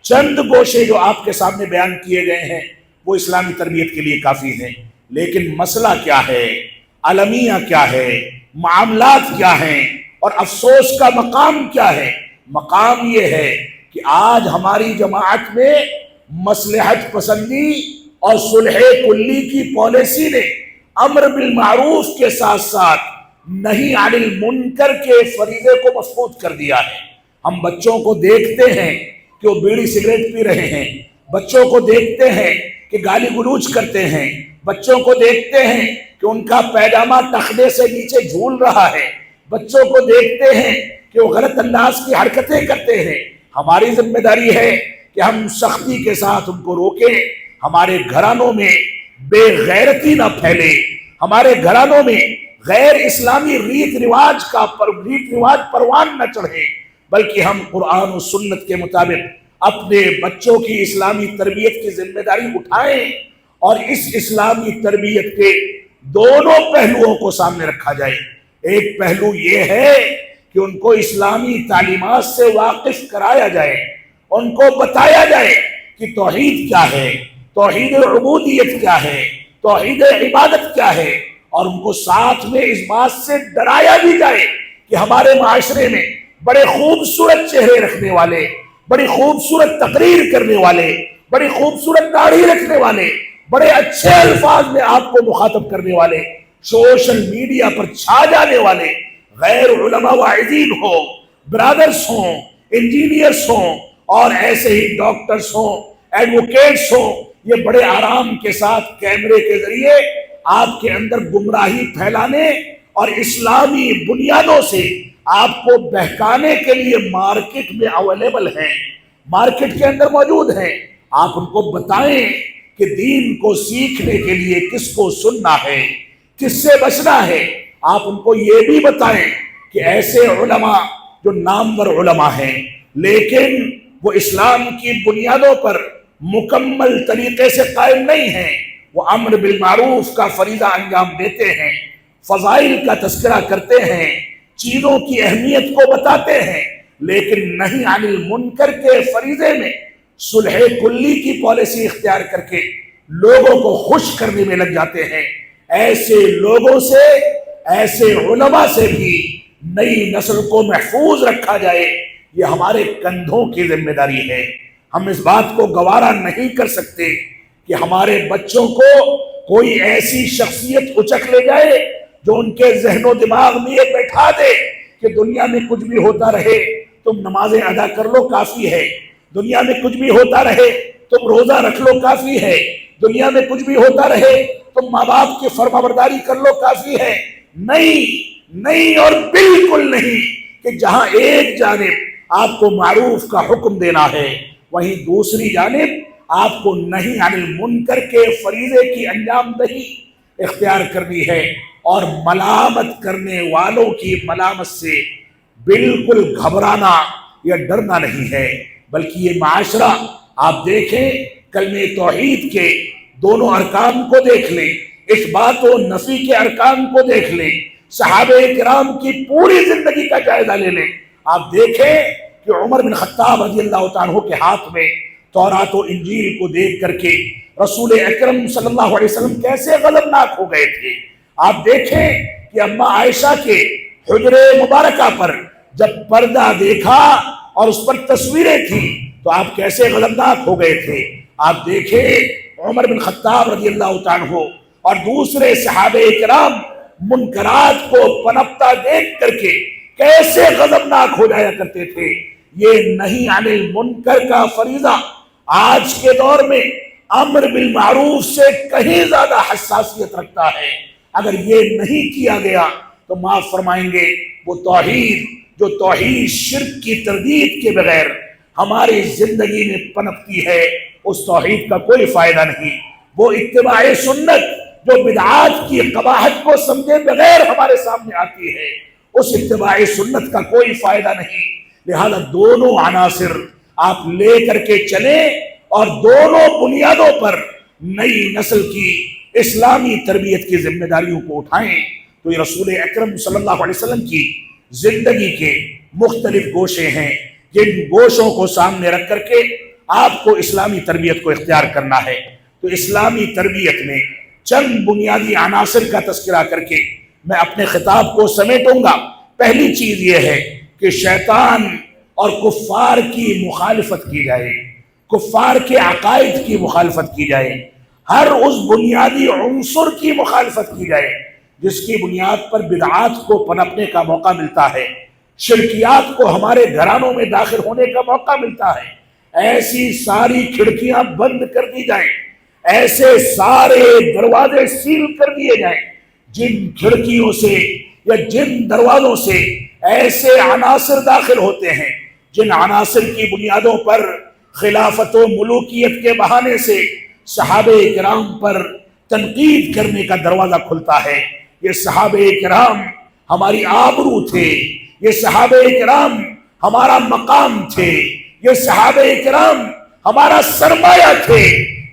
چند گوشے جو آپ کے سامنے بیان کیے گئے ہیں وہ اسلامی تربیت کے لیے کافی ہیں، لیکن مسئلہ کیا ہے، المیہ کیا ہے، معاملات کیا ہیں، اور افسوس کا مقام کیا ہے؟ مقام یہ ہے کہ آج ہماری جماعت میں مصلحت پسندی اور صلح کلی کی پالیسی نے امر بالمعروف کے ساتھ ساتھ نہی عن المنکر کے فریضے کو مفقود کر دیا ہے۔ ہم بچوں کو دیکھتے ہیں کہ وہ بیڑی سگریٹ پی رہے ہیں، بچوں کو دیکھتے ہیں کہ گالی گلوچ کرتے ہیں، بچوں کو دیکھتے ہیں کہ ان کا پیجامہ ٹخنے سے نیچے جھول رہا ہے، بچوں کو دیکھتے ہیں کہ وہ غلط انداز کی حرکتیں کرتے ہیں، ہماری ذمہ داری ہے کہ ہم سختی کے ساتھ ان کو روکیں، ہمارے گھرانوں میں بے غیرتی نہ پھیلے، ہمارے گھرانوں میں غیر اسلامی ریت رواج پروان نہ چڑھے، بلکہ ہم قرآن و سنت کے مطابق اپنے بچوں کی اسلامی تربیت کی ذمہ داری اٹھائیں، اور اس اسلامی تربیت کے دونوں پہلوؤں کو سامنے رکھا جائے۔ ایک پہلو یہ ہے کہ ان کو اسلامی تعلیمات سے واقف کرایا جائے، ان کو بتایا جائے کہ توحید کیا ہے، توحید عبودیت کیا ہے، توحید عبادت کیا ہے، اور ان کو ساتھ میں اس بات سے ڈرایا بھی جائے کہ ہمارے معاشرے میں بڑے خوبصورت چہرے رکھنے والے، بڑی خوبصورت تقریر کرنے والے، بڑی خوبصورت داڑھی رکھنے والے، بڑے اچھے الفاظ میں آپ کو مخاطب کرنے والے، سوشل میڈیا پر چھا جانے والے غیر علماء واعظین ہوں، برادرز ہوں، انجینئرز ہوں، اور ایسے ہی ڈاکٹرز ہوں، ایڈوکیٹس ہوں، یہ بڑے آرام کے ساتھ کیمرے کے ذریعے آپ کے اندر گمراہی پھیلانے اور اسلامی بنیادوں سے آپ کو بہکانے کے لیے مارکیٹ میں اویلیبل ہیں، مارکیٹ کے اندر موجود ہیں۔ آپ ان کو بتائیں کہ دین کو سیکھنے کے لیے کس کو سننا ہے، کس سے بچنا ہے۔ آپ ان کو یہ بھی بتائیں کہ ایسے علماء جو نامور علماء ہیں لیکن وہ اسلام کی بنیادوں پر مکمل طریقے سے قائم نہیں ہیں، وہ امر بالمعروف کا فریضہ انجام دیتے ہیں، فضائل کا تذکرہ کرتے ہیں، چیزوں کی اہمیت کو بتاتے ہیں، لیکن نہی عن المنکر کے فریضے میں صلح کلی کی پالیسی اختیار کر کے لوگوں کو خوش کرنے میں لگ جاتے ہیں۔ ایسے لوگوں سے، ایسے علماء سے بھی نئی نسل کو محفوظ رکھا جائے، یہ ہمارے کندھوں کی ذمہ داری ہے۔ ہم اس بات کو گوارا نہیں کر سکتے کہ ہمارے بچوں کو کوئی ایسی شخصیت اچک لے جائے جو ان کے ذہن و دماغ میں یہ بیٹھا دے کہ دنیا میں کچھ بھی ہوتا رہے تم نمازیں ادا کر لو کافی ہے، دنیا میں کچھ بھی ہوتا رہے تم روزہ رکھ لو کافی ہے، دنیا میں کچھ بھی ہوتا رہے تم ماں باپ کی فرما برداری کر لو کافی ہے۔ نہیں اور بالکل نہیں، کہ جہاں ایک جانب آپ کو معروف کا حکم دینا ہے وہیں دوسری جانب آپ کو نہی عن المنکر کے فریضے کی انجام دہی اختیار کرنی ہے، اور ملامت کرنے والوں کی ملامت سے بالکل گھبرانا یا ڈرنا نہیں ہے، بلکہ یہ معاشرہ آپ دیکھیں کلمہ توحید کے دونوں ارکان کو دیکھ لیں، اثبات و نفی کے ارکان کو دیکھ لیں، صحابہ کرام کی پوری زندگی کا جائزہ لے لیں، آپ دیکھیں کہ عمر بن خطاب رضی اللہ تعالیٰ عنہ کے ہاتھ میں تورات و انجیل کو دیکھ کر کے رسول اکرم صلی اللہ علیہ وسلم کیسے غضبناک ہو گئے تھے۔ آپ دیکھیں کہ اماں عائشہ کے حجرے مبارکہ پر جب پردہ دیکھا اور اس پر تصویریں تھیں تو آپ کیسے غضبناک ہو گئے تھے۔ آپ دیکھیں عمر بن خطاب رضی اللہ تعالیٰ عنہ اور دوسرے صحابہ کرام منکرات کو پنپتا دیکھ کر کے کیسے غضبناک ہو جایا کرتے تھے۔ یہ نہی عن المنکر کا فریضہ آج کے دور میں امر بالمعروف سے کہیں زیادہ حساسیت رکھتا ہے۔ اگر یہ نہیں کیا گیا تو معاف فرمائیں گے وہ توحید جو توحید شرک کی تردید کے بغیر ہماری زندگی میں پنپتی ہے، اس توحید کا کوئی فائدہ نہیں۔ وہ اتباع سنت جو بدعات کی قباحت کو سمجھے بغیر ہمارے سامنے آتی ہے، اس اتباع سنت کا کوئی فائدہ نہیں۔ لہذا دونوں عناصر آپ لے کر کے چلیں اور دونوں بنیادوں پر نئی نسل کی اسلامی تربیت کی ذمہ داریوں کو اٹھائیں۔ تو یہ رسول اکرم صلی اللہ علیہ وسلم کی زندگی کے مختلف گوشے ہیں، جن گوشوں کو سامنے رکھ کر کے آپ کو اسلامی تربیت کو اختیار کرنا ہے۔ تو اسلامی تربیت میں چند بنیادی عناصر کا تذکرہ کر کے میں اپنے خطاب کو سمیٹوں گا۔ پہلی چیز یہ ہے کہ شیطان اور کفار کی مخالفت کی جائے، کفار کے عقائد کی مخالفت کی جائے، ہر اس بنیادی عنصر کی مخالفت کی جائے جس کی بنیاد پر بدعات کو پنپنے کا موقع ملتا ہے، شرکیات کو ہمارے گھرانوں میں داخل ہونے کا موقع ملتا ہے۔ ایسی ساری کھڑکیاں بند کر دی جائیں، ایسے سارے دروازے سیل کر دیے جائیں جن کھڑکیوں سے یا جن دروازوں سے ایسے عناصر داخل ہوتے ہیں جن عناصر کی بنیادوں پر خلافت و ملوکیت کے بہانے سے صحابہ کرام پر تنقید کرنے کا دروازہ کھلتا ہے۔ یہ صحابہ کرام ہماری آبرو تھے، یہ صحابہ کرام ہمارا مقام تھے، یہ صحابہ کرام ہمارا سرمایہ تھے۔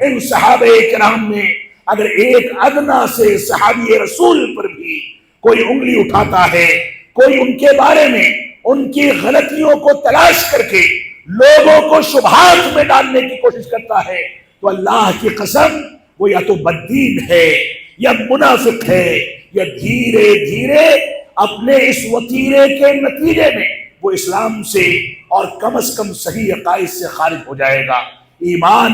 ان صحابہ کرام میں اگر ایک ادنا سے صحابی رسول پر بھی کوئی انگلی اٹھاتا ہے، کوئی ان کے بارے میں ان کی غلطیوں کو تلاش کر کے لوگوں کو شبہات میں ڈالنے کی کوشش کرتا ہے، تو اللہ کی قسم وہ یا تو بددین ہے یا منافق ہے، یا دھیرے دھیرے اپنے اس وتیرے کے نتیجے میں وہ اسلام سے اور کم از کم صحیح عقائد سے خارج ہو جائے گا۔ ایمان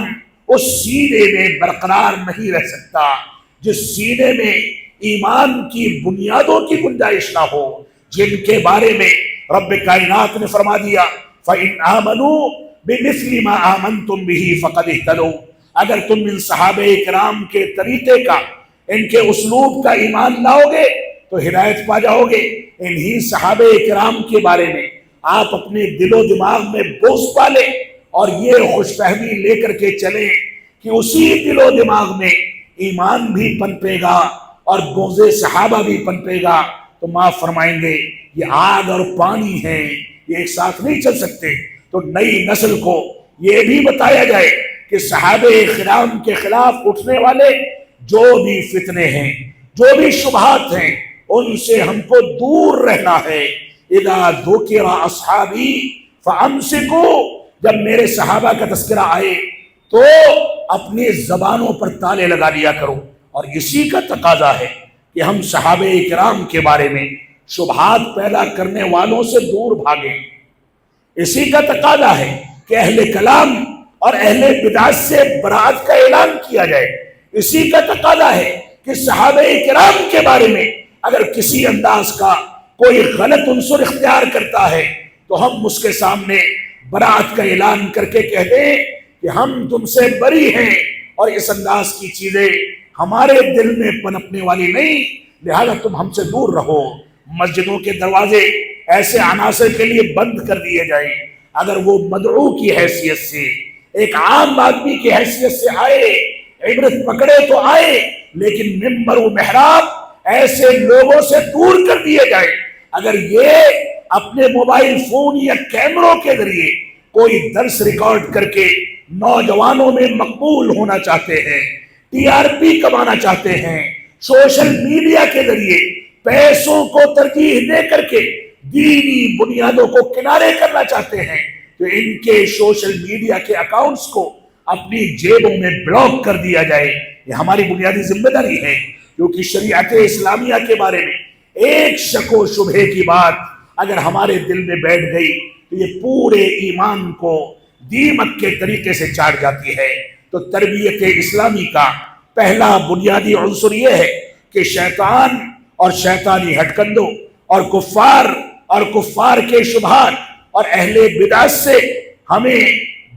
اس سینے میں برقرار نہیں رہ سکتا جس سینے میں ایمان کی بنیادوں کی گنجائش نہ ہو، جن کے بارے میں رب کائنات نے فرما دیا فَإِنْ آمَنُوا بِمِثْلِ مَا آمَنْتُمْ بِهِ فَقَدِ اهْتَدَوْا۔ اگر تم ان صحابہ کرام کے طریقے کا، ان کے اسلوب کا ایمان لاؤ گے تو ہدایت پا جاؤ گے۔ انہی صحابہ کرام کے بارے میں آپ اپنے دل و دماغ میں بوجھ پالیں اور یہ خوش فہمی لے کر کے چلیں کہ اسی دل و دماغ میں ایمان بھی پنپے گا اور بغض صحابہ بھی پنپے گا، تو معاف فرمائیں گے یہ آگ اور پانی ہیں، یہ ایک ساتھ نہیں چل سکتے۔ تو نئی نسل کو یہ بھی بتایا جائے کہ صحابہ کرام کے خلاف اٹھنے والے جو بھی فتنے ہیں، جو بھی شبہات ہیں، ان سے ہم کو دور رہنا ہے۔ اذا ذکر اصحابی فامسکوا، جب میرے صحابہ کا تذکرہ آئے تو اپنی زبانوں پر تالے لگا لیا کرو۔ اور اسی کا تقاضا ہے کہ ہم صحابہ کرام کے بارے میں شبہات پیدا کرنے والوں سے دور بھاگیں۔ اسی کا تقاضا ہے کہ اہل کلام اور اہل بدعت سے برات کا اعلان کیا جائے۔ اسی کا تقاضا ہے کہ صحابہ کرام کے بارے میں اگر کسی انداز کا کوئی غلط عنصر اختیار کرتا ہے تو ہم اس کے سامنے برات کا اعلان کر کے کہہ دیں کہ ہم تم سے بری ہیں اور اس انداز کی چیزیں ہمارے دل میں پنپنے والی نہیں، لہذا تم ہم سے دور رہو۔ مسجدوں کے دروازے ایسے عناصر کے لیے بند کر دیے جائیں، اگر وہ مدعو کی حیثیت سے، ایک عام آدمی کی حیثیت سے آئے، عبرت پکڑے تو آئے، لیکن ممبر و محراب ایسے لوگوں سے دور کر دیے جائیں۔ اگر یہ اپنے موبائل فون یا کیمروں کے ذریعے کوئی درس ریکارڈ کر کے نوجوانوں میں مقبول ہونا چاہتے ہیں، ٹی آر پی کمانا چاہتے ہیں، سوشل میڈیا کے ذریعے پیسوں کو ترجیح دے کر کے دینی بنیادوں کو کنارے کرنا چاہتے ہیں، تو ان کے سوشل میڈیا کے اکاؤنٹس کو اپنی جیبوں میں بلاک کر دیا جائے۔ یہ ہماری بنیادی ذمہ داری ہے، کیونکہ شریعت اسلامیہ کے بارے میں ایک شک و شبہے کی بات اگر ہمارے دل میں بیٹھ گئی تو یہ پورے ایمان کو دیمک کے طریقے سے چاٹ جاتی ہے۔ تو تربیت اسلامی کا پہلا بنیادی عنصر یہ ہے کہ شیطان اور شیطانی ہٹکندوں اور کفار کے شبہات اور اہل بدعت سے ہمیں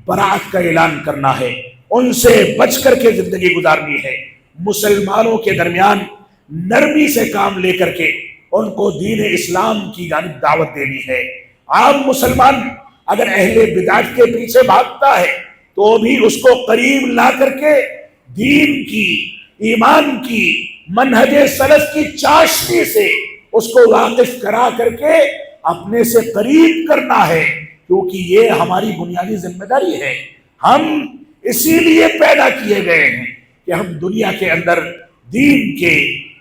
برات کا اعلان کرنا ہے، ان سے بچ کر کے زندگی گزارنی ہے۔ مسلمانوں کے درمیان نرمی سے کام لے کر کے ان کو دین اسلام کی جانب دعوت دینی ہے۔ عام مسلمان اگر اہل بدعت کے پیچھے بھاگتا ہے تو بھی اس کو قریب لا کر کے دین کی، ایمان کی، منہج سلف کی چاشنی سے اس کو واقف کرا کر کے اپنے سے قریب کرنا ہے، کیونکہ یہ ہماری بنیادی ذمہ داری ہے۔ ہم اسی لیے پیدا کیے گئے ہیں کہ ہم دنیا کے اندر دین کے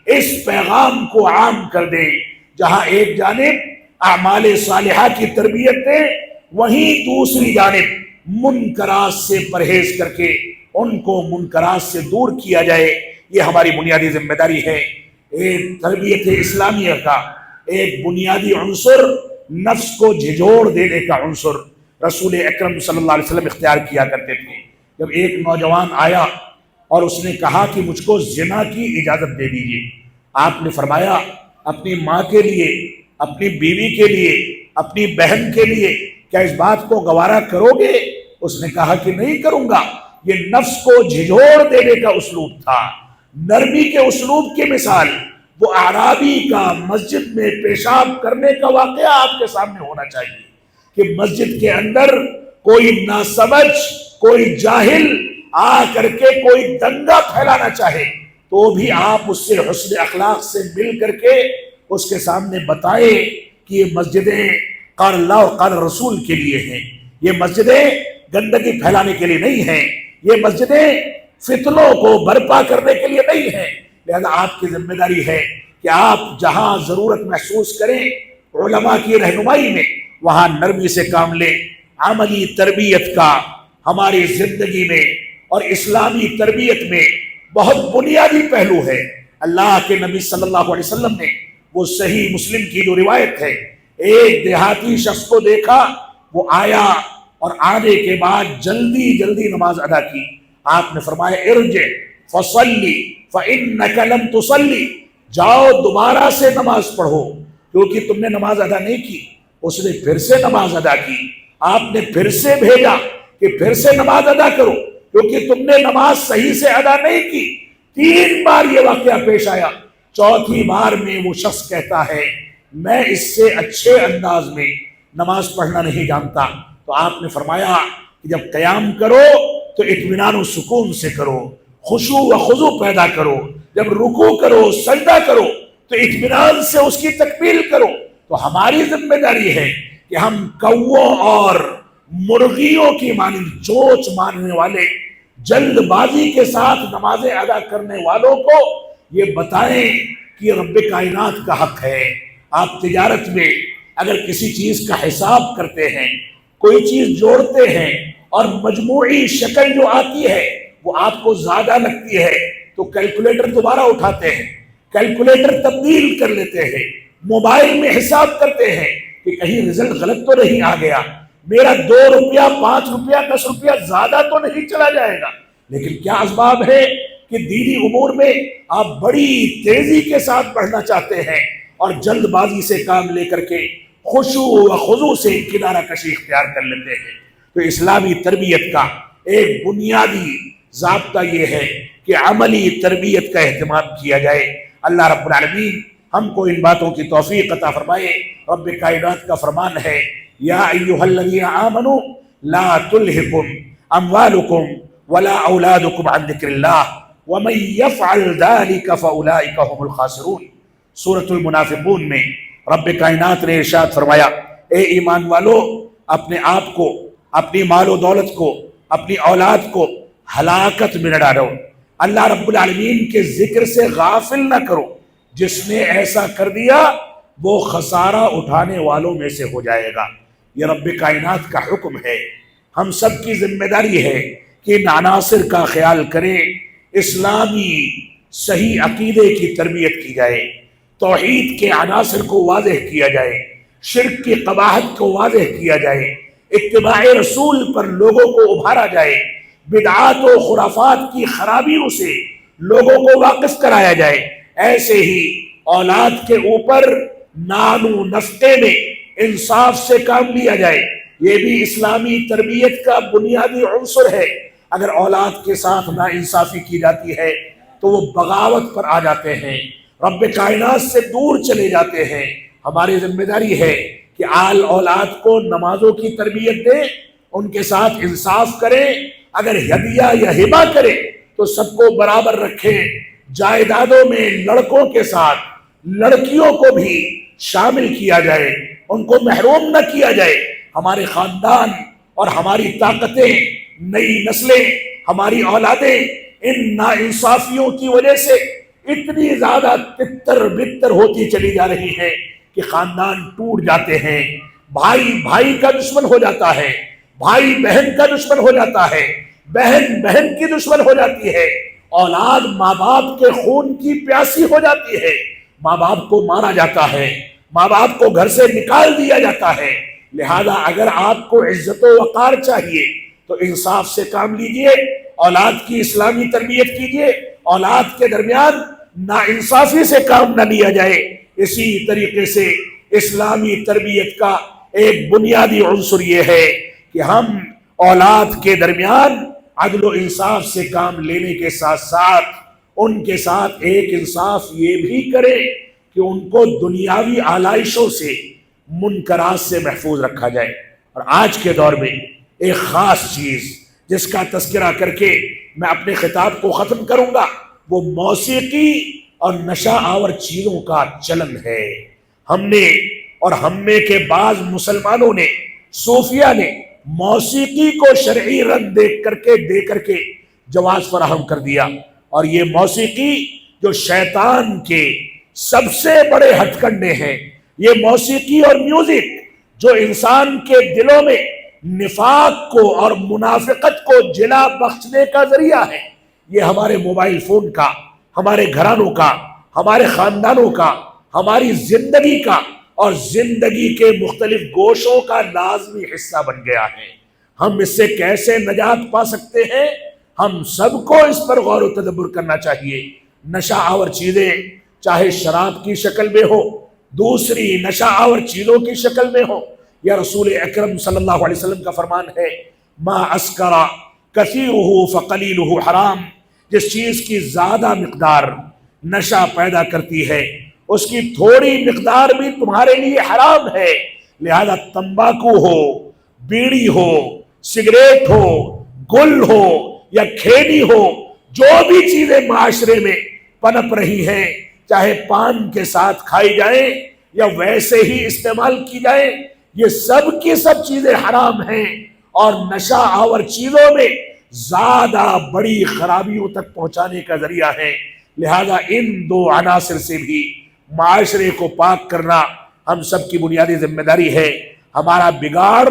اس پیغام کو عام کر دیں۔ جہاں ایک جانب اعمال صالحہ کی تربیت دیں، وہیں دوسری جانب منکرات سے پرہیز کر کے ان کو منکرات سے دور کیا جائے۔ یہ ہماری بنیادی ذمہ داری ہے۔ ایک تربیت اسلامیہ کا ایک بنیادی عنصر نفس کو جھجوڑ دینے کا عنصر رسول اکرم صلی اللہ علیہ وسلم اختیار کیا کرتے تھے۔ جب ایک نوجوان آیا اور اس نے کہا کہ مجھ کو زنا کی اجازت دے دیجیے، آپ نے فرمایا اپنی ماں کے لیے، اپنی بیوی کے لیے، اپنی بہن کے لیے کیا اس بات کو گوارا کرو گے؟ اس نے کہا کہ نہیں کروں گا۔ یہ نفس کو جھجوڑ دینے کا اسلوب تھا، نرمی کے اسلوب کی مثال۔ وہ اعرابی کا مسجد میں پیشاب کرنے کا واقعہ آپ کے سامنے ہونا چاہیے۔ کہ مسجد کے اندر کوئی ناسمجھ، کوئی جاہل آ کر کے کوئی دنگا پھیلانا چاہے تو بھی آپ اس سے حسن اخلاق سے مل کر کے اس کے سامنے بتائیں کہ یہ مسجدیں قال اللہ و قال رسول کے لیے ہیں، یہ مسجدیں گندگی پھیلانے کے لیے نہیں ہیں، یہ مسجدیں فتنوں کو برپا کرنے کے لیے نہیں ہیں۔ لہذا آپ کی ذمہ داری ہے کہ آپ جہاں ضرورت محسوس کریں علماء کی رہنمائی میں وہاں نرمی سے کام لیں۔ عملی تربیت کا ہماری زندگی میں اور اسلامی تربیت میں بہت بنیادی پہلو ہے۔ اللہ کے نبی صلی اللہ علیہ وسلم نے وہ صحیح مسلم کی جو روایت ہے، ایک دیہاتی شخص کو دیکھا، وہ آیا اور آنے کے بعد جلدی جلدی نماز ادا کی۔ آپ نے فرمایا ارجع فصلی فإنک لم تصلی، جاؤ دوبارہ سے نماز پڑھو کیونکہ تم نے نماز ادا نہیں کی۔ اس نے پھر سے نماز ادا کی، آپ نے پھر سے بھیجا کہ پھر سے نماز ادا کرو کیونکہ تم نے نماز صحیح سے ادا نہیں کی۔ 3 بار یہ واقعہ پیش آیا، چوتھی بار میں وہ شخص کہتا ہے میں اس سے اچھے انداز میں نماز پڑھنا نہیں جانتا۔ تو آپ نے فرمایا کہ جب قیام کرو تو اطمینان و سکون سے کرو، خشوع و خضوع پیدا کرو، جب رکوع کرو سجدہ کرو تو اطمینان سے اس کی تکمیل کرو۔ تو ہماری ذمہ داری ہے کہ ہم کووں اور مرغیوں کی مانند چونچ مارنے والے، جلد بازی کے ساتھ نمازیں ادا کرنے والوں کو یہ بتائیں کہ یہ رب کائنات کا حق ہے۔ آپ تجارت میں اگر کسی چیز کا حساب کرتے ہیں، کوئی چیز جوڑتے ہیں اور مجموعی شکل جو آتی ہے وہ آپ کو زیادہ لگتی ہے تو کیلکولیٹر دوبارہ اٹھاتے ہیں، کیلکولیٹر تبدیل کر لیتے ہیں، موبائل میں حساب کرتے ہیں کہ کہیں رزلٹ غلط تو نہیں آ گیا، میرا 2 روپیہ 5 روپیہ 10 روپیہ زیادہ تو نہیں چلا جائے گا۔ لیکن کیا اسباب ہے کہ دینی امور میں آپ بڑی تیزی کے ساتھ بڑھنا چاہتے ہیں اور جلد بازی سے کام لے کر کے خشوع و خضوع سے کنارہ کشی اختیار کر لیتے ہیں۔ تو اسلامی تربیت کا ایک بنیادی ضابطہ یہ ہے کہ عملی تربیت کا اہتمام کیا جائے۔ اللہ رب العالمین ہم کو ان باتوں کی توفیق عطا فرمائے۔ رب کائنات کا فرمان ہے یا ایھا الذین آمنوا لا تلھکم اموالکم ولا اولادکم عن ذکر اللہ ومن یفعل ذلک فاولئک هم الخاسرون۔ سورۃ المنافقون میں رب کائنات نے ارشاد فرمایا اے ایمان والو، اپنے آپ کو، اپنی مال و دولت کو، اپنی اولاد کو ہلاکت میں نہ ڈالو، اللہ رب العالمین کے ذکر سے غافل نہ کرو۔ جس نے ایسا کر دیا وہ خسارہ اٹھانے والوں میں سے ہو جائے گا۔ یہ رب کائنات کا حکم ہے۔ ہم سب کی ذمہ داری ہے کہ ان عناصر کا خیال کریں، اسلامی صحیح عقیدے کی تربیت کی جائے، توحید کے عناصر کو واضح کیا جائے، شرک کی قباحت کو واضح کیا جائے، اتباع رسول پر لوگوں کو ابھارا جائے، بدعات و خرافات کی خرابیوں سے لوگوں کو واقف کرایا جائے۔ ایسے ہی اولاد کے اوپر نان و نفقے میں انصاف سے کام لیا جائے، یہ بھی اسلامی تربیت کا بنیادی عنصر ہے۔ اگر اولاد کے ساتھ ناانصافی کی جاتی ہے تو وہ بغاوت پر آ جاتے ہیں، رب کائنات سے دور چلے جاتے ہیں۔ ہماری ذمہ داری ہے کہ آل اولاد کو نمازوں کی تربیت دیں، ان کے ساتھ انصاف کریں، اگر ہدیہ یا ہبہ کریں تو سب کو برابر رکھیں، جائیدادوں میں لڑکوں کے ساتھ لڑکیوں کو بھی شامل کیا جائے، ان کو محروم نہ کیا جائے۔ ہمارے خاندان اور ہماری طاقتیں، نئی نسلیں، ہماری اولادیں ان ناانصافیوں کی وجہ سے اتنی زیادہ تتر بتر ہوتی چلی جا رہی ہیں کہ خاندان ٹوٹ جاتے ہیں، بھائی بھائی کا دشمن ہو جاتا ہے، بھائی بہن کا دشمن ہو جاتا ہے، بہن بہن کی دشمن ہو جاتی ہے، اولاد ماں باپ کے خون کی پیاسی ہو جاتی ہے، ماں باپ کو مارا جاتا ہے، ماں باپ کو گھر سے نکال دیا جاتا ہے۔ لہذا اگر آپ کو عزت و وقار چاہیے تو انصاف سے کام لیجئے، اولاد کی اسلامی تربیت کیجئے، اولاد کے درمیان ناانصافی سے کام نہ لیا جائے۔ اسی طریقے سے اسلامی تربیت کا ایک بنیادی عنصر یہ ہے کہ ہم اولاد کے درمیان عدل و انصاف سے کام لینے کے ساتھ ساتھ ان کے ساتھ ایک انصاف یہ بھی کریں کہ ان کو دنیاوی آلائشوں سے، منکرات سے محفوظ رکھا جائے۔ اور آج کے دور میں ایک خاص چیز جس کا تذکرہ کر کے میں اپنے خطاب کو ختم کروں گا، وہ موسیقی اور نشہ آور چیزوں کا چلن ہے۔ ہم نے اور ہم میں کے بعض مسلمانوں نے، صوفیہ نے موسیقی کو شرعی رنگ دے کر کے جواز فراہم کر دیا، اور یہ موسیقی جو شیطان کے سب سے بڑے ہتھ کنڈے ہیں، یہ موسیقی اور میوزک جو انسان کے دلوں میں نفاق کو اور منافقت کو جلا بخشنے کا ذریعہ ہے، یہ ہمارے موبائل فون کا، ہمارے گھرانوں کا، ہمارے خاندانوں کا، ہماری زندگی کا اور زندگی کے مختلف گوشوں کا لازمی حصہ بن گیا ہے۔ ہم اس سے کیسے نجات پا سکتے ہیں؟ ہم سب کو اس پر غور و تدبر کرنا چاہیے۔ نشہ آور چیزیں چاہے شراب کی شکل میں ہو، دوسری نشہ آور چیزوں کی شکل میں ہو، یا رسول اکرم صلی اللہ علیہ وسلم کا فرمان ہے، ما اسکرا کثیرہ فقلیلہ حرام، جس چیز کی زیادہ مقدار نشہ پیدا کرتی ہے اس کی تھوڑی مقدار بھی تمہارے لیے حرام ہے۔ لہذا تمباکو ہو، بیڑی ہو، سگریٹ ہو، گل ہو یا کھیلی ہو، جو بھی چیزیں معاشرے میں پنپ رہی ہیں، چاہے پان کے ساتھ کھائی جائیں یا ویسے ہی استعمال کی جائیں، یہ سب کی سب چیزیں حرام ہیں، اور نشہ آور چیزوں میں زیادہ بڑی خرابیوں تک پہنچانے کا ذریعہ ہے۔ لہذا ان دو عناصر سے بھی معاشرے کو پاک کرنا ہم سب کی بنیادی ذمہ داری ہے۔ ہمارا بگاڑ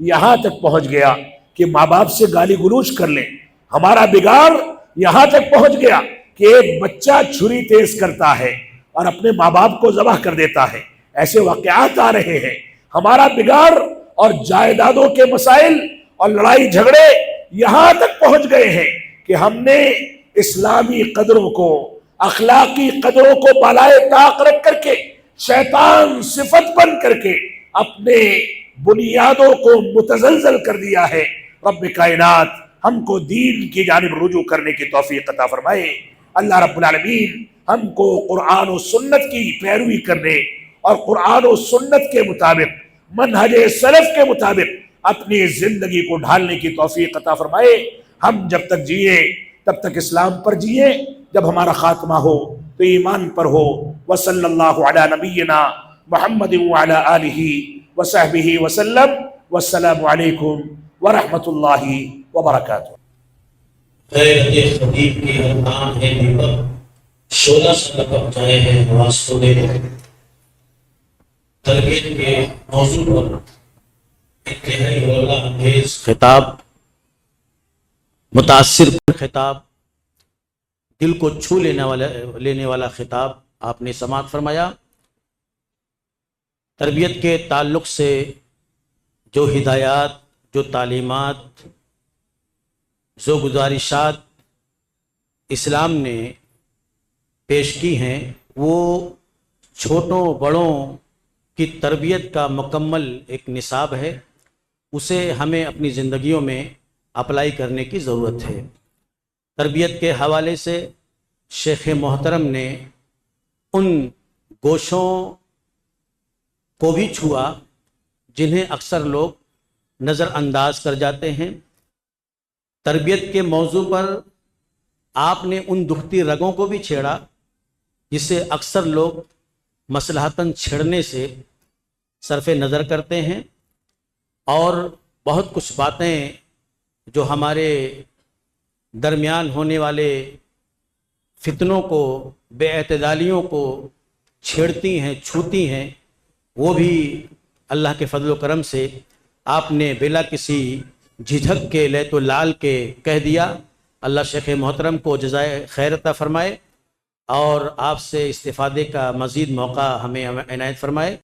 یہاں تک پہنچ گیا کہ ماں باپ سے گالی گلوچ کر لیں، ہمارا بگاڑ یہاں تک پہنچ گیا کہ ایک بچہ چھری تیز کرتا ہے اور اپنے ماں باپ کو ذبح کر دیتا ہے، ایسے واقعات آ رہے ہیں۔ ہمارا بگاڑ اور جائیدادوں کے مسائل اور لڑائی جھگڑے یہاں تک پہنچ گئے ہیں کہ ہم نے اسلامی قدروں کو، اخلاقی قدروں کو بالائے طاق رکھ کر کے شیطان صفت بن کر کے اپنے بنیادوں کو متزلزل کر دیا ہے۔ رب کائنات ہم کو دین کی جانب رجوع کرنے کی توفیق عطا فرمائے۔ اللہ رب العالمین ہم کو قرآن و سنت کی پیروی کرنے اور قرآن و سنت کے مطابق، منہج سلف کے مطابق اپنی زندگی کو ڈھالنے کی توفیق عطا فرمائے۔ ہم جب تک جیے تب تک اسلام پر جیے، جب ہمارا خاتمہ ہو تو ایمان پر ہو۔ وصلی اللہ علی نبینا محمد وعلی آلہ وصحبہ وسلم، والسلام علیکم ورحمۃ اللہ وبرکاتہ۔ غیرت خطیب کی ارکان ہے دیپک، 16 سال پہنچائے ہیں نواز نے تربیت کے موضوع پر انتہائی رولا انگیز خطاب، متاثر خطاب، دل کو چھو لینے والا خطاب آپ نے سماعت فرمایا۔ تربیت کے تعلق سے جو ہدایات، جو تعلیمات، جو گزارشات اسلام نے پیش کی ہیں، وہ چھوٹوں بڑوں کی تربیت کا مکمل ایک نصاب ہے، اسے ہمیں اپنی زندگیوں میں اپلائی کرنے کی ضرورت ہے۔ تربیت کے حوالے سے شیخ محترم نے ان گوشوں کو بھی چھوا جنہیں اکثر لوگ نظر انداز کر جاتے ہیں۔ تربیت کے موضوع پر آپ نے ان دکھتی رگوں کو بھی چھیڑا جسے اکثر لوگ مصلحتاً چھیڑنے سے صرف نظر کرتے ہیں، اور بہت کچھ باتیں جو ہمارے درمیان ہونے والے فتنوں کو، بے اعتدالیوں کو چھیڑتی ہیں، چھوتی ہیں، وہ بھی اللہ کے فضل و کرم سے آپ نے بلا کسی جھجھک کے، لیت و لال کے کہہ دیا۔ اللہ شیخ محترم کو جزائے خیر عطا فرمائے اور آپ سے استفادے کا مزید موقع ہمیں عنایت فرمائے۔